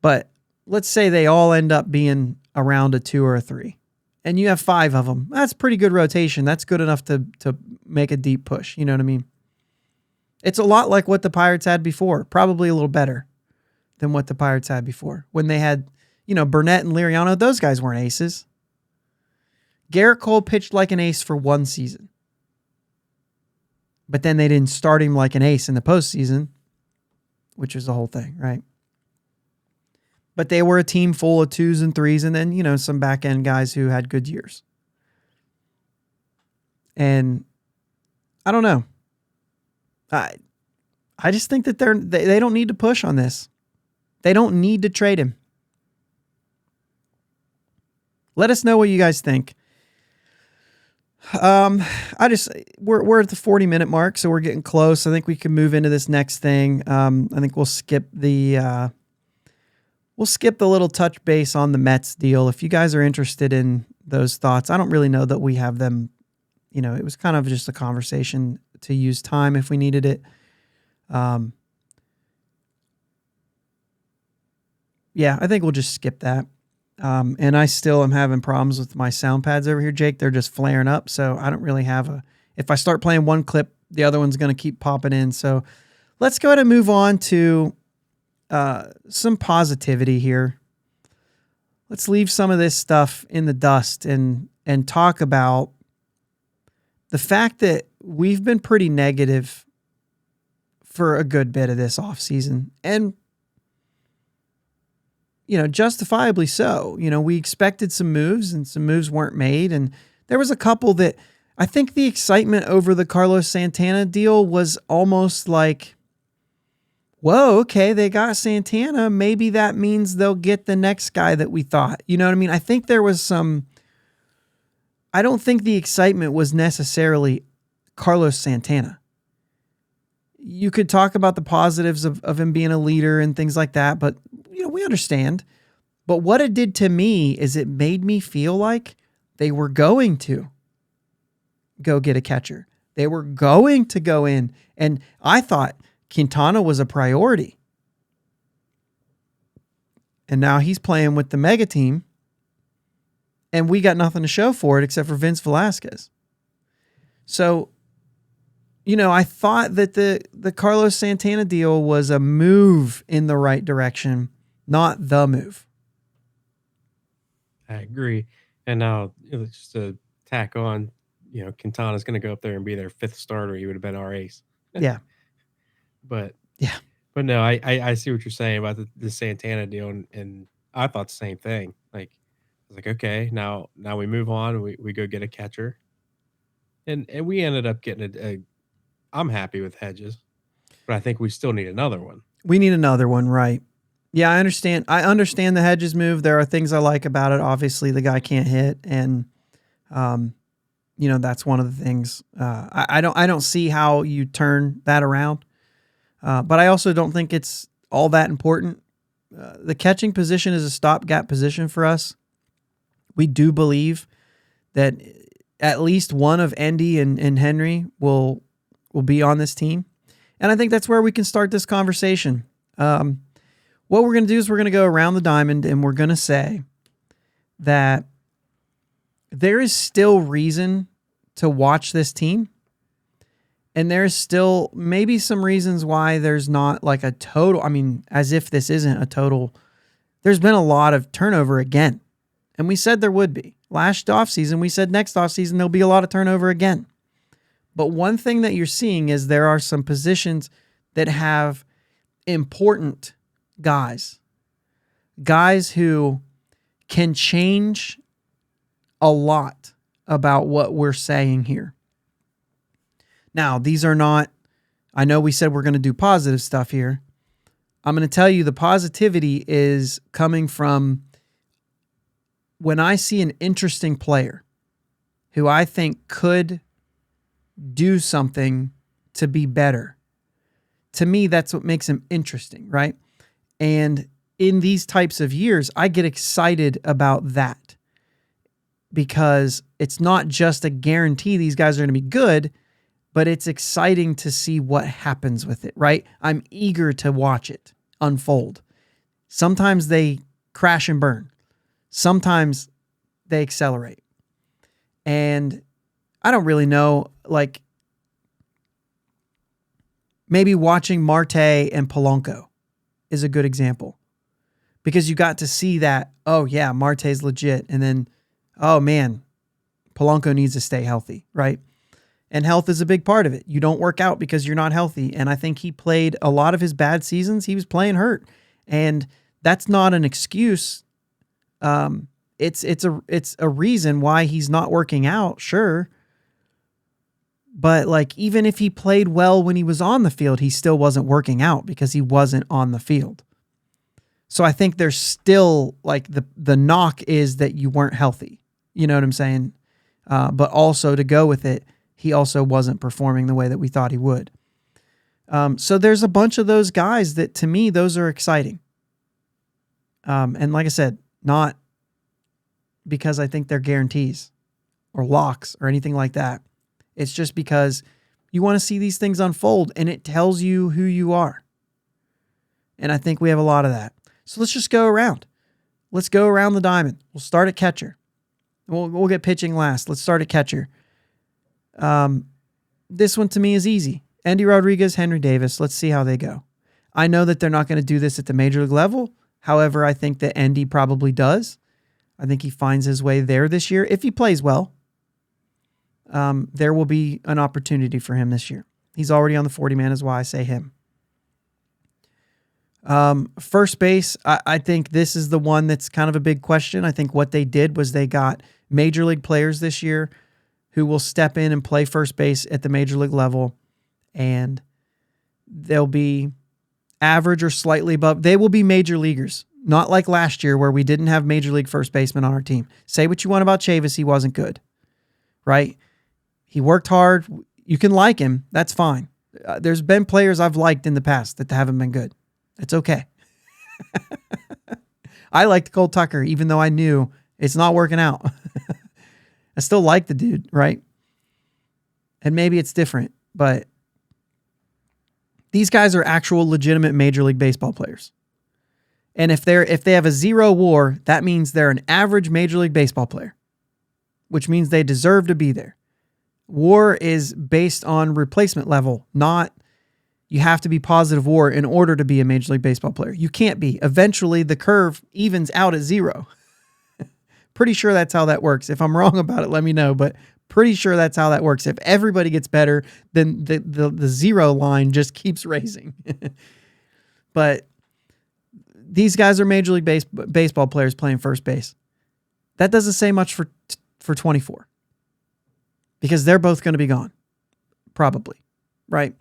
But let's say they all end up being around a 2 or a 3. And you have 5 of them. That's pretty good rotation. That's good enough to make a deep push. You know what I mean? It's a lot like what the Pirates had before. Probably a little better than what the Pirates had before. When they had, Burnett and Liriano, those guys weren't aces. Garrett Cole pitched like an ace for 1 season. But then they didn't start him like an ace in the postseason, which was the whole thing, right? But they were a team full of 2s and 3s, and then, some back end guys who had good years. And I don't know. I just think that they don't need to push on this. They don't need to trade him. Let us know what you guys think. We're at the 40-minute mark, so we're getting close. I think we can move into this next thing. I think we'll skip the little touch base on the Mets deal. If you guys are interested in those thoughts, I don't really know that we have them. It was kind of just a conversation to use time if we needed it. Yeah, I think we'll just skip that. And I still am having problems with my sound pads over here, Jake. They're just flaring up, so I don't really have if I start playing one clip, the other one's going to keep popping in. So let's go ahead and move on to some positivity here. Let's leave some of this stuff in the dust and talk about the fact that we've been pretty negative for a good bit of this offseason. And, justifiably so. We expected some moves and some moves weren't made. And there was a couple that I think the excitement over the Carlos Santana deal was almost like, whoa, okay, they got Santana. Maybe that means they'll get the next guy that we thought. You know what I mean? I think there was I don't think the excitement was necessarily Carlos Santana. You could talk about the positives of him being a leader and things like that, but we understand. But what it did to me is it made me feel like they were going to go get a catcher. They were going to go in, and I thought Quintana was a priority. And now he's playing with the mega team, and we got nothing to show for it except for Vince Velasquez. So, I thought that the Carlos Santana deal was a move in the right direction, not the move. I agree. And now, just to tack on, Quintana's going to go up there and be their 5th starter. He would have been our ace. Yeah. But yeah. But no, I see what you're saying about the Santana deal, and I thought the same thing. Like, I was like, okay, now we move on. We go get a catcher, and we ended up getting I'm happy with Hedges, but I think we still need another one. We need another one, right? Yeah, I understand. I understand the Hedges move. There are things I like about it. Obviously, the guy can't hit, and that's one of the things. I don't see how you turn that around. But I also don't think it's all that important. The catching position is a stopgap position for us. We do believe that at least one of Endy and Henry will be on this team. And I think that's where we can start this conversation. What we're going to do is we're going to go around the diamond and we're going to say that there is still reason to watch this team. And there's still maybe some reasons why there's not like a total, as if this isn't a total, there's been a lot of turnover again. And we said there would be. Last offseason, we said next offseason there'll be a lot of turnover again. But one thing that you're seeing is there are some positions that have important guys who can change a lot about what we're saying here. Now, these are not, I know we said we're going to do positive stuff here. I'm going to tell you the positivity is coming from when I see an interesting player who I think could do something to be better. To me, that's what makes him interesting, right? And in these types of years, I get excited about that because it's not just a guarantee these guys are going to be good, but it's exciting to see what happens with it, right? I'm eager to watch it unfold. Sometimes they crash and burn. Sometimes they accelerate. And I don't really know, like maybe watching Marte and Polanco is a good example because you got to see that, oh yeah, Marte's legit. And then, oh man, Polanco needs to stay healthy, right? And health is a big part of it. You don't work out because you're not healthy. And I think he played a lot of his bad seasons. He was playing hurt. And That's not an excuse. It's a reason why he's not working out, sure. But like, even if he played well when he was on the field, he still wasn't working out because he wasn't on the field. So I think there's still like the knock is that you weren't healthy. You know what I'm saying? But also to go with it, he also wasn't performing the way that we thought he would. So there's a bunch of those guys that, to me, those are exciting. And like I said, not because I think they're guarantees or locks or anything like that. It's just because you want to see these things unfold and it tells you who you are. And I think we have a lot of that. So let's just go around. Let's go around the diamond. We'll start at catcher. We'll get pitching last. Let's start at catcher. This one to me is easy. Andy Rodriguez, Henry Davis. Let's see how they go. I know that they're not going to do this at the major league level. However, I think that Andy probably does. I think he finds his way there this year. If he plays well, there will be an opportunity for him this year. He's already on the 40-man is why I say him. First base, I think this is the one that's kind of a big question. I think what they did was they got major league players this year who will step in and play first base at the major league level, and they'll be average or slightly above. They will be major leaguers, not like last year where we didn't have major league first baseman on our team. Say what you want about Chavis, he wasn't good, right? He worked hard. You can like him. That's fine. There's been players I've liked in the past that haven't been good. It's okay. I liked Cole Tucker, even though I knew it's not working out. I still like the dude, right? And maybe it's different, but these guys are actual legitimate Major League Baseball players. And if they have a 0 WAR, that means they're an average Major League Baseball player, which means they deserve to be there. WAR is based on replacement level, not you have to be positive WAR in order to be a Major League Baseball player. You can't be. Eventually, the curve evens out at 0. Pretty sure that's how that works. If I'm wrong about it, let me know, but pretty sure that's how that works. If everybody gets better, then the 0 line just keeps raising. But these guys are Major League Baseball players playing first base. That doesn't say much for 24 because they're both going to be gone, probably, right?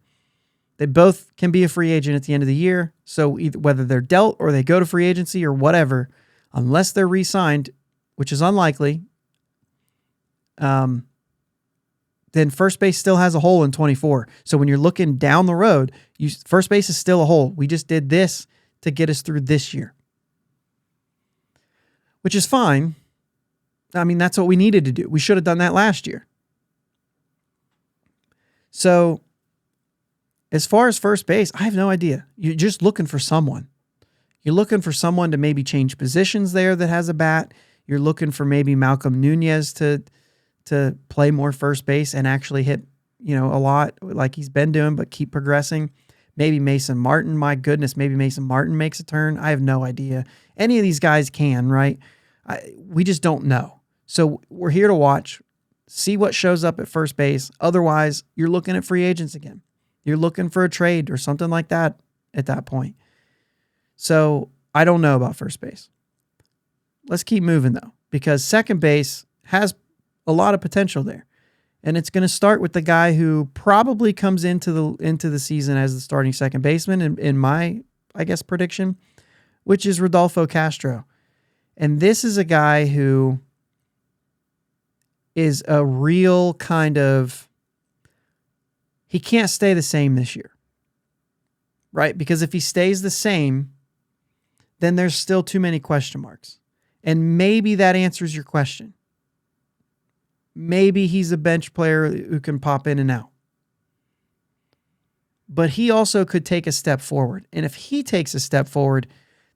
They both can be a free agent at the end of the year. So either whether they're dealt or they go to free agency or whatever, unless they're re-signed, which is unlikely, then first base still has a hole in 24. So when you're looking down the road, first base is still a hole. We just did this to get us through this year, which is fine. I mean, that's what we needed to do. We should have done that last year. So as far as first base, I have no idea. You're just looking for someone. You're looking for someone to maybe change positions there that has a bat. You're looking for maybe Malcolm Nunez to play more first base and actually hit, a lot like he's been doing, but keep progressing. Maybe Mason Martin. My goodness, maybe Mason Martin makes a turn. I have no idea. Any of these guys can, right? We just don't know. So we're here to watch, see what shows up at first base. Otherwise, you're looking at free agents again. You're looking for a trade or something like that at that point. So I don't know about first base. Let's keep moving, though, because second base has a lot of potential there. And it's going to start with the guy who probably comes into the season as the starting second baseman in my, I guess, prediction, which is Rodolfo Castro. And this is a guy who is a real kind of, he can't stay the same this year, right? Because if he stays the same, then there's still too many question marks. And maybe that answers your question. Maybe he's a bench player who can pop in and out. But he also could take a step forward. And if he takes a step forward,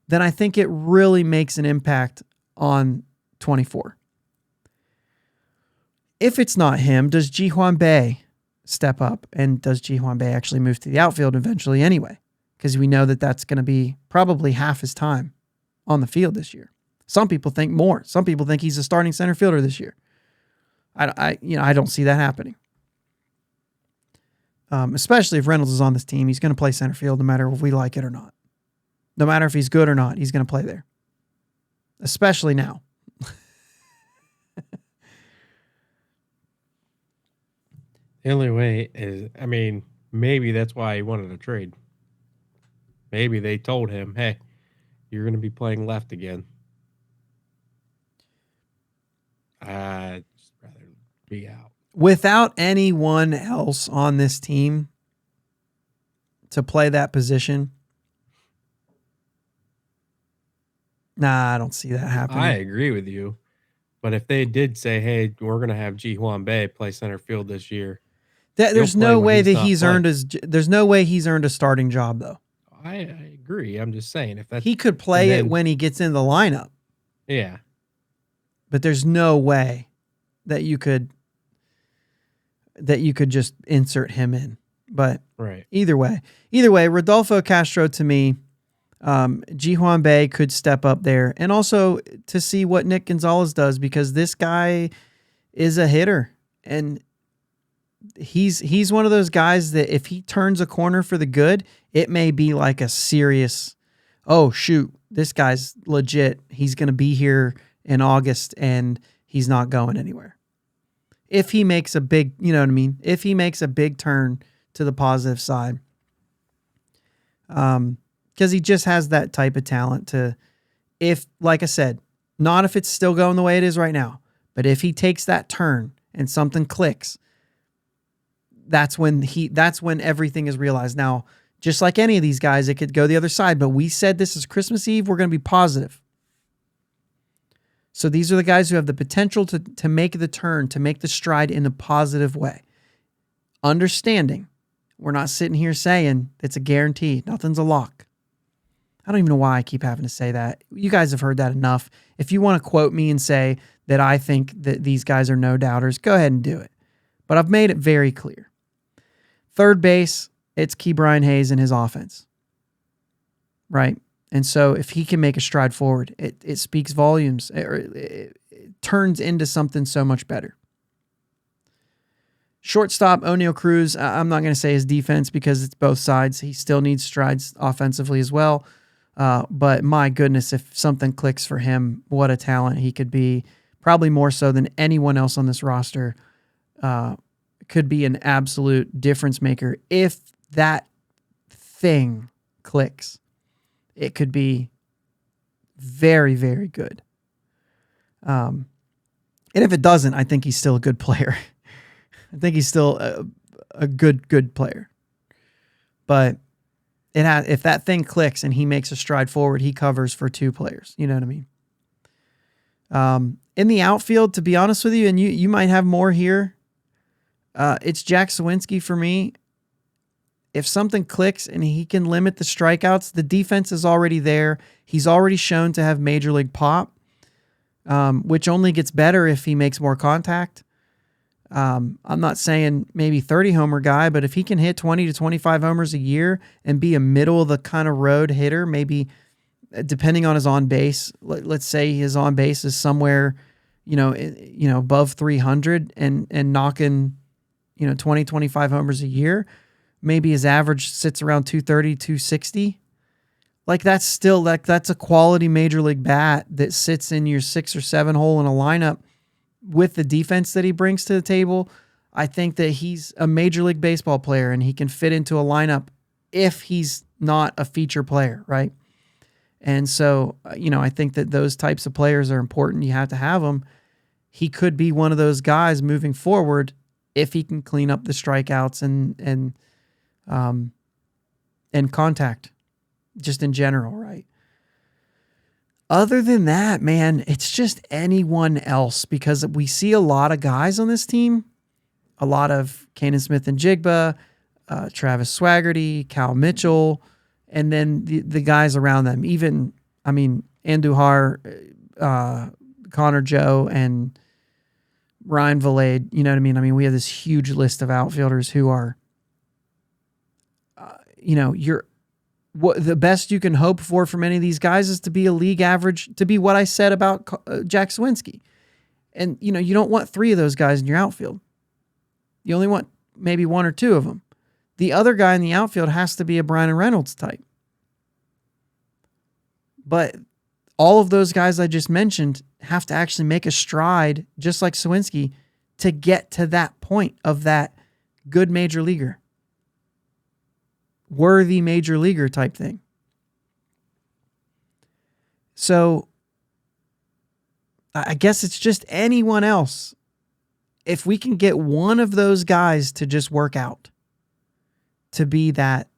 then I think it really makes an impact on 24. If it's not him, does Ji-Hwan Bae step up? And does Ji-Hwan Bae actually move to the outfield eventually anyway? Because we know that that's going to be probably half his time on the field this year. Some people think more. Some people think he's a starting center fielder this year. I don't see that happening. Especially if Reynolds is on this team, he's going to play center field no matter if we like it or not. No matter if he's good or not, he's going to play there. Especially now. The only way is, maybe that's why he wanted a trade. Maybe they told him, hey, you're going to be playing left again. I'd just rather be out. Without anyone else on this team to play that position, nah, I don't see that happening. I agree with you. But if they did say, hey, we're going to have Ji Hwan Bae play center field this year, there's no way that there's no way he's earned a starting job, though. I agree. I'm just saying, if that he could play it when he gets in the lineup. Yeah. But there's no way that you could just insert him in. But right. Either way, Rodolfo Castro, to me, Ji Hwan Bae could step up there, and also to see what Nick Gonzalez does, because this guy is a hitter, and he's one of those guys that if he turns a corner for the good, it may be like a serious, oh shoot, this guy's legit. He's going to be here in August and he's not going anywhere. If he makes a big, you know what I mean? If he makes a big turn to the positive side. Because he just has that type of talent to, if, like I said, not if it's still going the way it is right now, but if he takes that turn and something clicks, that's when everything is realized. Now, just like any of these guys, it could go the other side, but we said this is Christmas Eve, we're going to be positive. So these are the guys who have the potential to make the turn, to make the stride in a positive way. Understanding, we're not sitting here saying it's a guarantee. Nothing's a lock. I don't even know why I keep having to say that. You guys have heard that enough. If you want to quote me and say that I think that these guys are no doubters, go ahead and do it. But I've made it very clear. Third base, it's Key Brian Hayes and his offense. Right? And so if he can make a stride forward, it speaks volumes. It turns into something so much better. Shortstop, O'Neal Cruz, I'm not going to say his defense because it's both sides. He still needs strides offensively as well. But my goodness, if something clicks for him, what a talent he could be. Probably more so than anyone else on this roster. Could be an absolute difference maker. If that thing clicks, it could be very, very good. And if it doesn't, I think he's still a good player. I think he's still a good player. But if that thing clicks and he makes a stride forward, he covers for two players. You know what I mean? In the outfield, to be honest with you, and you might have more here, it's Jack Sawinski for me. If something clicks and he can limit the strikeouts, the defense is already there. He's already shown to have major league pop, which only gets better if he makes more contact. I'm not saying maybe 30 homer guy, but if he can hit 20 to 25 homers a year and be a middle of the kind of road hitter, maybe depending on his on base, let's say his on base is somewhere, above 300 and knocking, 20, 25 homers a year. Maybe his average sits around 230, 260. That's a quality major league bat that sits in your 6 or 7 hole in a lineup with the defense that he brings to the table. I think that he's a major league baseball player and he can fit into a lineup if he's not a feature player, right? And so, I think that those types of players are important. You have to have them. He could be one of those guys moving forward if he can clean up the strikeouts and contact just in general, right? Other than that, man, it's just anyone else, because we see a lot of guys on this team, a lot of Kanan Smith and Jigba, Travis Swaggerty, Cal Mitchell, and then the guys around them. Even, Andujar, Connor Joe, and Ryan Valade, you know what I mean? We have this huge list of outfielders who are, the best you can hope for from any of these guys is to be a league average, to be what I said about Jack Sawinski. And, you don't want 3 of those guys in your outfield. You only want maybe 1 or 2 of them. The other guy in the outfield has to be a Brian Reynolds type. But all of those guys I just mentioned have to actually make a stride, just like Suwinski, to get to that point of that good major leaguer, worthy major leaguer type thing. So I guess it's just anyone else. If we can get one of those guys to just work out, to be that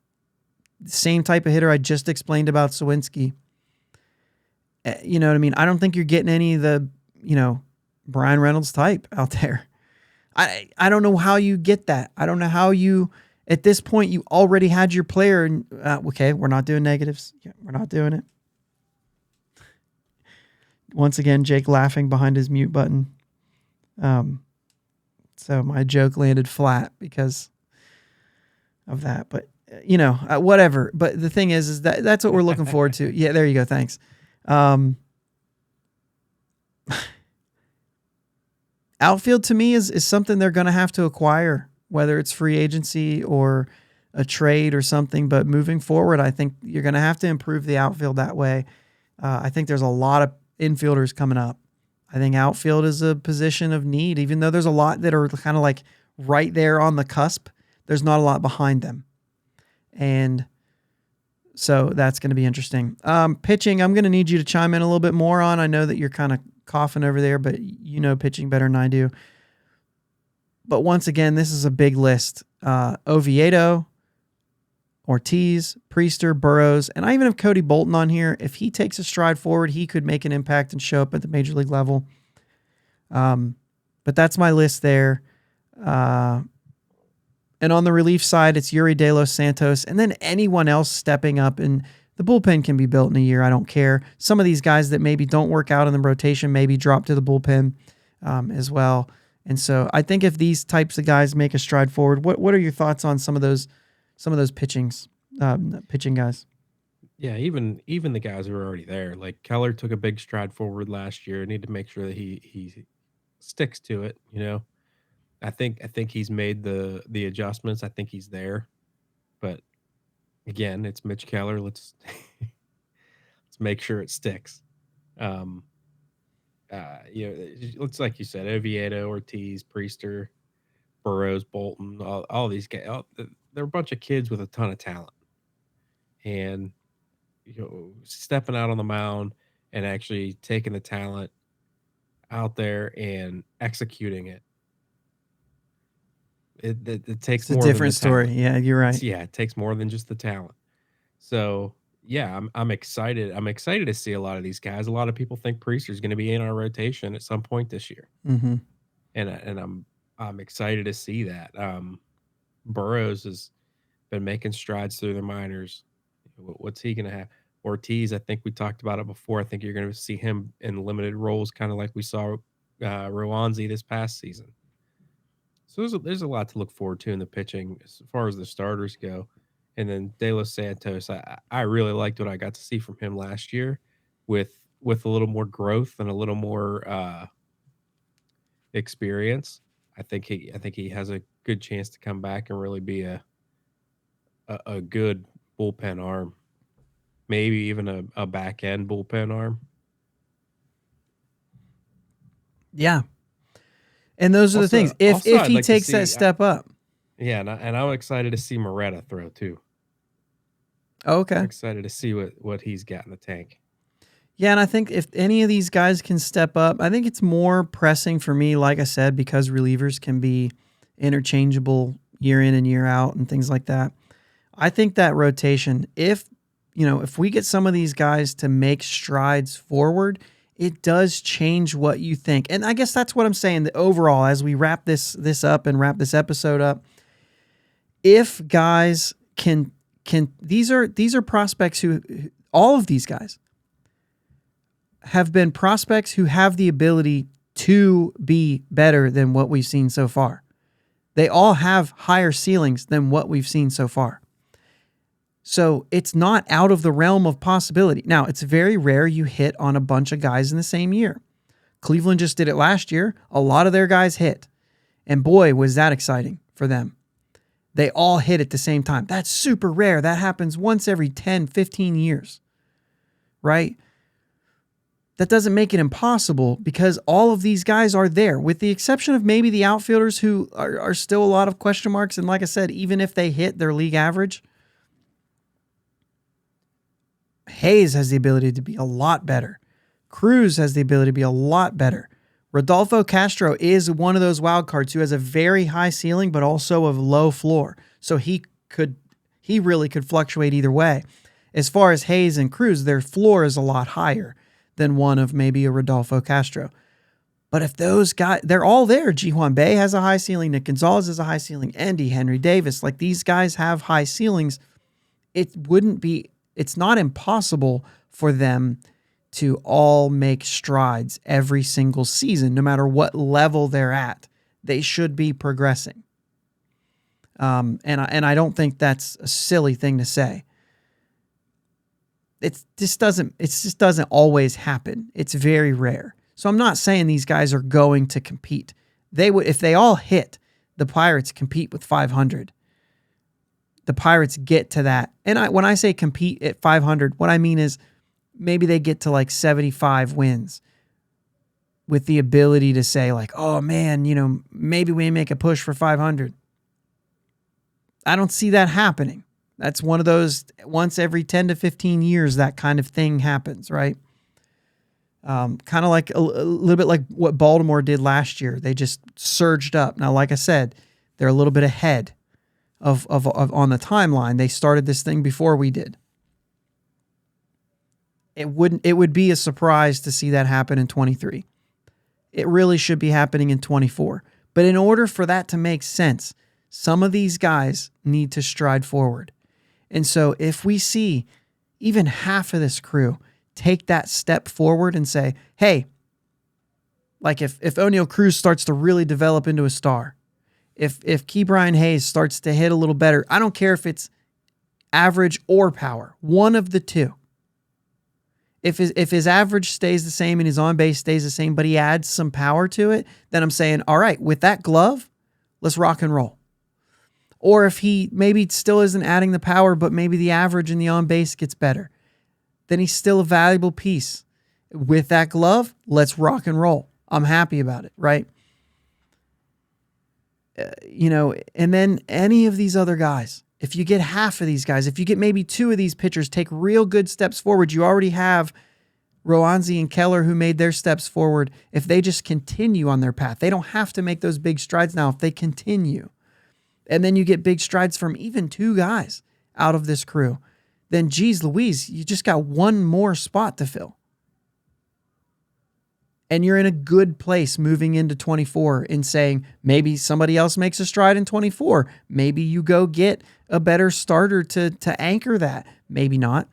same type of hitter I just explained about Suwinski, you know what I mean? I don't think you're getting any of the, Brian Reynolds type out there. I don't know how you get that. I don't know how you, at this point, you already had your player. And, okay, we're not doing negatives. Yeah, we're not doing it. Once again, Jake laughing behind his mute button. So my joke landed flat because of that. But, whatever. But the thing is that's what we're looking forward to. Yeah, there you go. Thanks. Outfield to me is something they're going to have to acquire, whether it's free agency or a trade or something. But moving forward, I think you're going to have to improve the outfield that way. I think there's a lot of infielders coming up. I think outfield is a position of need, even though there's a lot that are kind of like right there on the cusp. There's not a lot behind them. And so that's going to be interesting. Pitching, I'm going to need you to chime in a little bit more on. I know that you're kind of coughing over there, but you know pitching better than I do. But once again, this is a big list. Oviedo, Ortiz, Priester, Burrows, and I even have Cody Bolton on here. If he takes a stride forward, he could make an impact and show up at the major league level. But that's my list there. And on the relief side, it's Yuri De Los Santos, and then anyone else stepping up. And the bullpen can be built in a year. I don't care. Some of these guys that maybe don't work out in the rotation maybe drop to the bullpen as well. And so I think if these types of guys make a stride forward, what are your thoughts on some of those pitching guys? Yeah, even the guys who are already there, like Keller took a big stride forward last year. Need to make sure that he sticks to it. I think he's made the adjustments. I think he's there, but again, it's Mitch Keller. Let's make sure it sticks. It's like you said, Oviedo, Ortiz, Priester, Burrows, Bolton, all these guys. They're a bunch of kids with a ton of talent, and stepping out on the mound and actually taking the talent out there and executing it. It takes more. It's a different story. Yeah, you're right. It takes more than just the talent. So yeah, I'm excited. I'm excited to see a lot of these guys. A lot of people think Priester's going to be in our rotation at some point this year, Mm-hmm. and I'm excited to see that. Burrows has been making strides through the minors. What's he going to have? Ortiz, I think we talked about it before. I think you're going to see him in limited roles, kind of like we saw Rowanzi this past season. So there's a lot to look forward to in the pitching as far as the starters go. And then De Los Santos, I really liked what I got to see from him last year with a little more growth and a little more experience. I think he has a good chance to come back and really be a good bullpen arm. Maybe even a back end bullpen arm. Yeah. And those are the things. If he takes that step up. Yeah, and I'm excited to see Moretta throw too. Oh, okay. I'm excited to see what he's got in the tank. Yeah, and I think if any of these guys can step up, I think it's more pressing for me, like I said, because relievers can be interchangeable year in and year out and things like that. I think that rotation, if we get some of these guys to make strides forward, it does change what you think. And I guess that's what I'm saying, that overall, as we wrap this up and wrap this episode up, if guys can these are prospects who, all of these guys have been prospects who have the ability to be better than what we've seen so far. They all have higher ceilings than what we've seen so far. So it's not out of the realm of possibility. Now, it's very rare you hit on a bunch of guys in the same year. Cleveland just did it last year. A lot of their guys hit. And boy, was that exciting for them. They all hit at the same time. That's super rare. That happens once every 10, 15 years. right? That doesn't make it impossible because all of these guys are there, with the exception of maybe the outfielders who are still a lot of question marks. And like I said, even if they hit their league average, Hayes has the ability to be a lot better. Cruz has the ability to be a lot better. Rodolfo Castro is one of those wild cards who has a very high ceiling, but also a low floor. So he really could fluctuate either way. As far as Hayes and Cruz, their floor is a lot higher than one of maybe a Rodolfo Castro. But if those guys, they're all there. Ji-Hwan Bae has a high ceiling. Nick Gonzalez has a high ceiling. Endy, Henry Davis, like these guys have high ceilings. It's not impossible for them to all make strides every single season, no matter what level they're at. They should be progressing. And I don't think that's a silly thing to say. It just doesn't always happen. It's very rare. So I'm not saying these guys are going to compete. They would, if they all hit, the Pirates compete with 500. The Pirates get to that. And when I say compete at 500, what I mean is maybe they get to like 75 wins with the ability to say like, oh man, maybe we make a push for 500. I don't see that happening. That's one of those once every 10 to 15 years, that kind of thing happens, right? Kind of like a little bit like what Baltimore did last year. They just surged up. Now, like I said, they're a little bit ahead of on the timeline. They started this thing before we did. It would be a surprise to see that happen in 23. It really should be happening in 24. But in order for that to make sense, some of these guys need to stride forward. And so if we see even half of this crew take that step forward and say, hey, like if O'Neal Cruz starts to really develop into a star, if Ke'Bryan Hayes starts to hit a little better, I don't care if it's average or power, one of the two. If his average stays the same and his on base stays the same, but he adds some power to it, then I'm saying, all right, with that glove, let's rock and roll. Or if he maybe still isn't adding the power, but maybe the average and the on base gets better, then he's still a valuable piece. With that glove, let's rock and roll. I'm happy about it, right? And then any of these other guys, if you get half of these guys, if you get maybe two of these pitchers take real good steps forward, you already have Roansy and Keller who made their steps forward. If they just continue on their path, they don't have to make those big strides now if they continue. And then you get big strides from even two guys out of this crew, then geez Louise, you just got one more spot to fill. And you're in a good place moving into 24 in saying maybe somebody else makes a stride in 24. Maybe you go get a better starter to anchor that. Maybe not.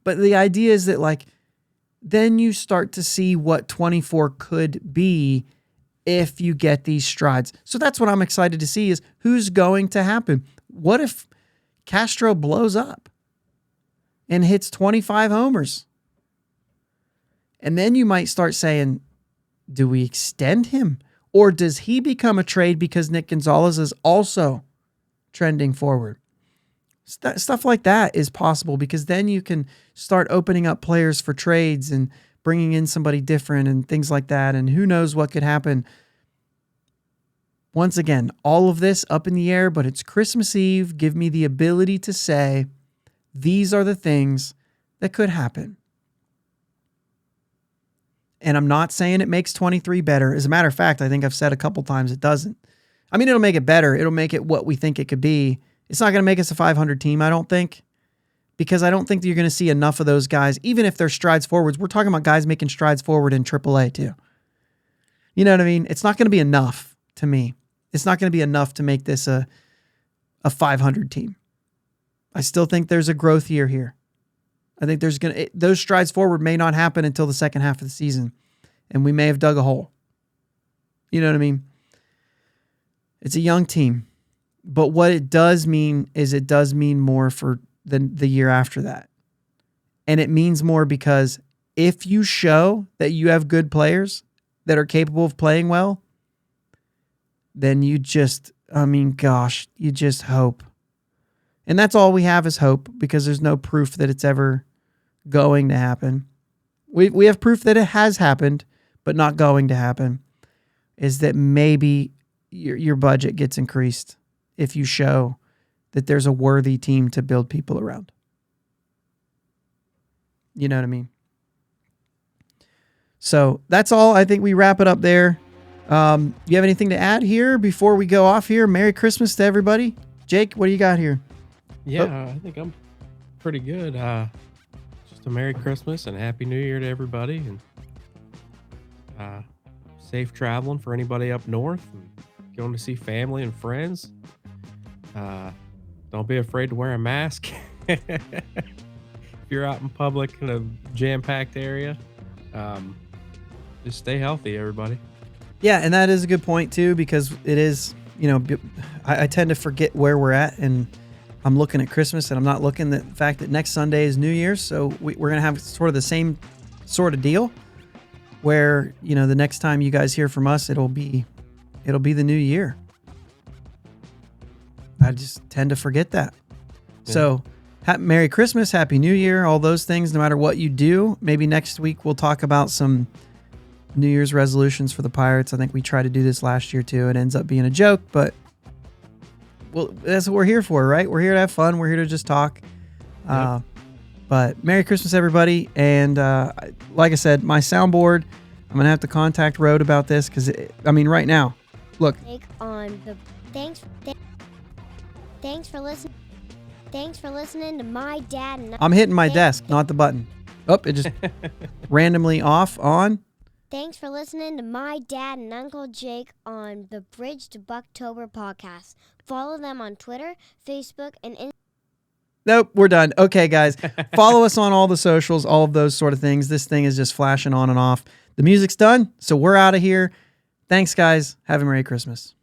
But the idea is that like, then you start to see what 24 could be if you get these strides. So that's what I'm excited to see is who's going to happen. What if Castro blows up and hits 25 homers? And then you might start saying, do we extend him? Or does he become a trade because Nick Gonzalez is also trending forward? Stuff like that is possible because then you can start opening up players for trades and bringing in somebody different and things like that. And who knows what could happen. Once again, all of this up in the air, but it's Christmas Eve. Give me the ability to say, these are the things that could happen. And I'm not saying it makes 23 better. As a matter of fact, I think I've said a couple times it doesn't. I mean, it'll make it better. It'll make it what we think it could be. It's not going to make us a 500 team, I don't think. Because I don't think that you're going to see enough of those guys, even if they're strides forwards. We're talking about guys making strides forward in AAA too. You know what I mean? It's not going to be enough to me. It's not going to be enough to make this a 500 team. I still think there's a growth year here. I think those strides forward may not happen until the second half of the season, and we may have dug a hole. You know what I mean? It's a young team, but what it does mean is it does mean more for the year after that. And it means more because if you show that you have good players that are capable of playing well, then you just hope. And that's all we have is hope because there's no proof that it's ever going to happen, we have proof that it has happened, but not going to happen, is that maybe your budget gets increased if you show that there's a worthy team to build people around. You know what I mean? So that's all. I think we wrap it up there. You have anything to add here before we go off here? Merry Christmas to everybody. Jake, what do you got here? Yeah, I think I'm pretty good. Just a Merry Christmas and Happy New Year to everybody, and safe traveling for anybody up north and going to see family and friends. Don't be afraid to wear a mask if you're out in public in a jam-packed area. Just stay healthy, everybody. Yeah, and that is a good point too, because it is, I tend to forget where we're at, and I'm looking at Christmas and I'm not looking at the fact that next Sunday is New Year's. So we're going to have sort of the same sort of deal where, the next time you guys hear from us, it'll be the new year. I just tend to forget that. Yeah. So Merry Christmas, Happy New Year, all those things, no matter what you do. Maybe next week we'll talk about some New Year's resolutions for the Pirates. I think we tried to do this last year too. It ends up being a joke, but that's what we're here for, right? We're here to have fun. We're here to just talk. Yep. But Merry Christmas, everybody. And like I said, my soundboard, I'm going to have to contact Rode about this because, right now, look. Thanks for listening. Thanks for listening to my dad and I'm hitting my desk, not the button. Oh, it just randomly off on. Thanks for listening to my dad and Uncle Jake on the Bridge to Buctober podcast. Follow them on Twitter, Facebook, and Instagram. Nope, we're done. Okay, guys. Follow us on all the socials, all of those sort of things. This thing is just flashing on and off. The music's done, so we're out of here. Thanks, guys. Have a Merry Christmas.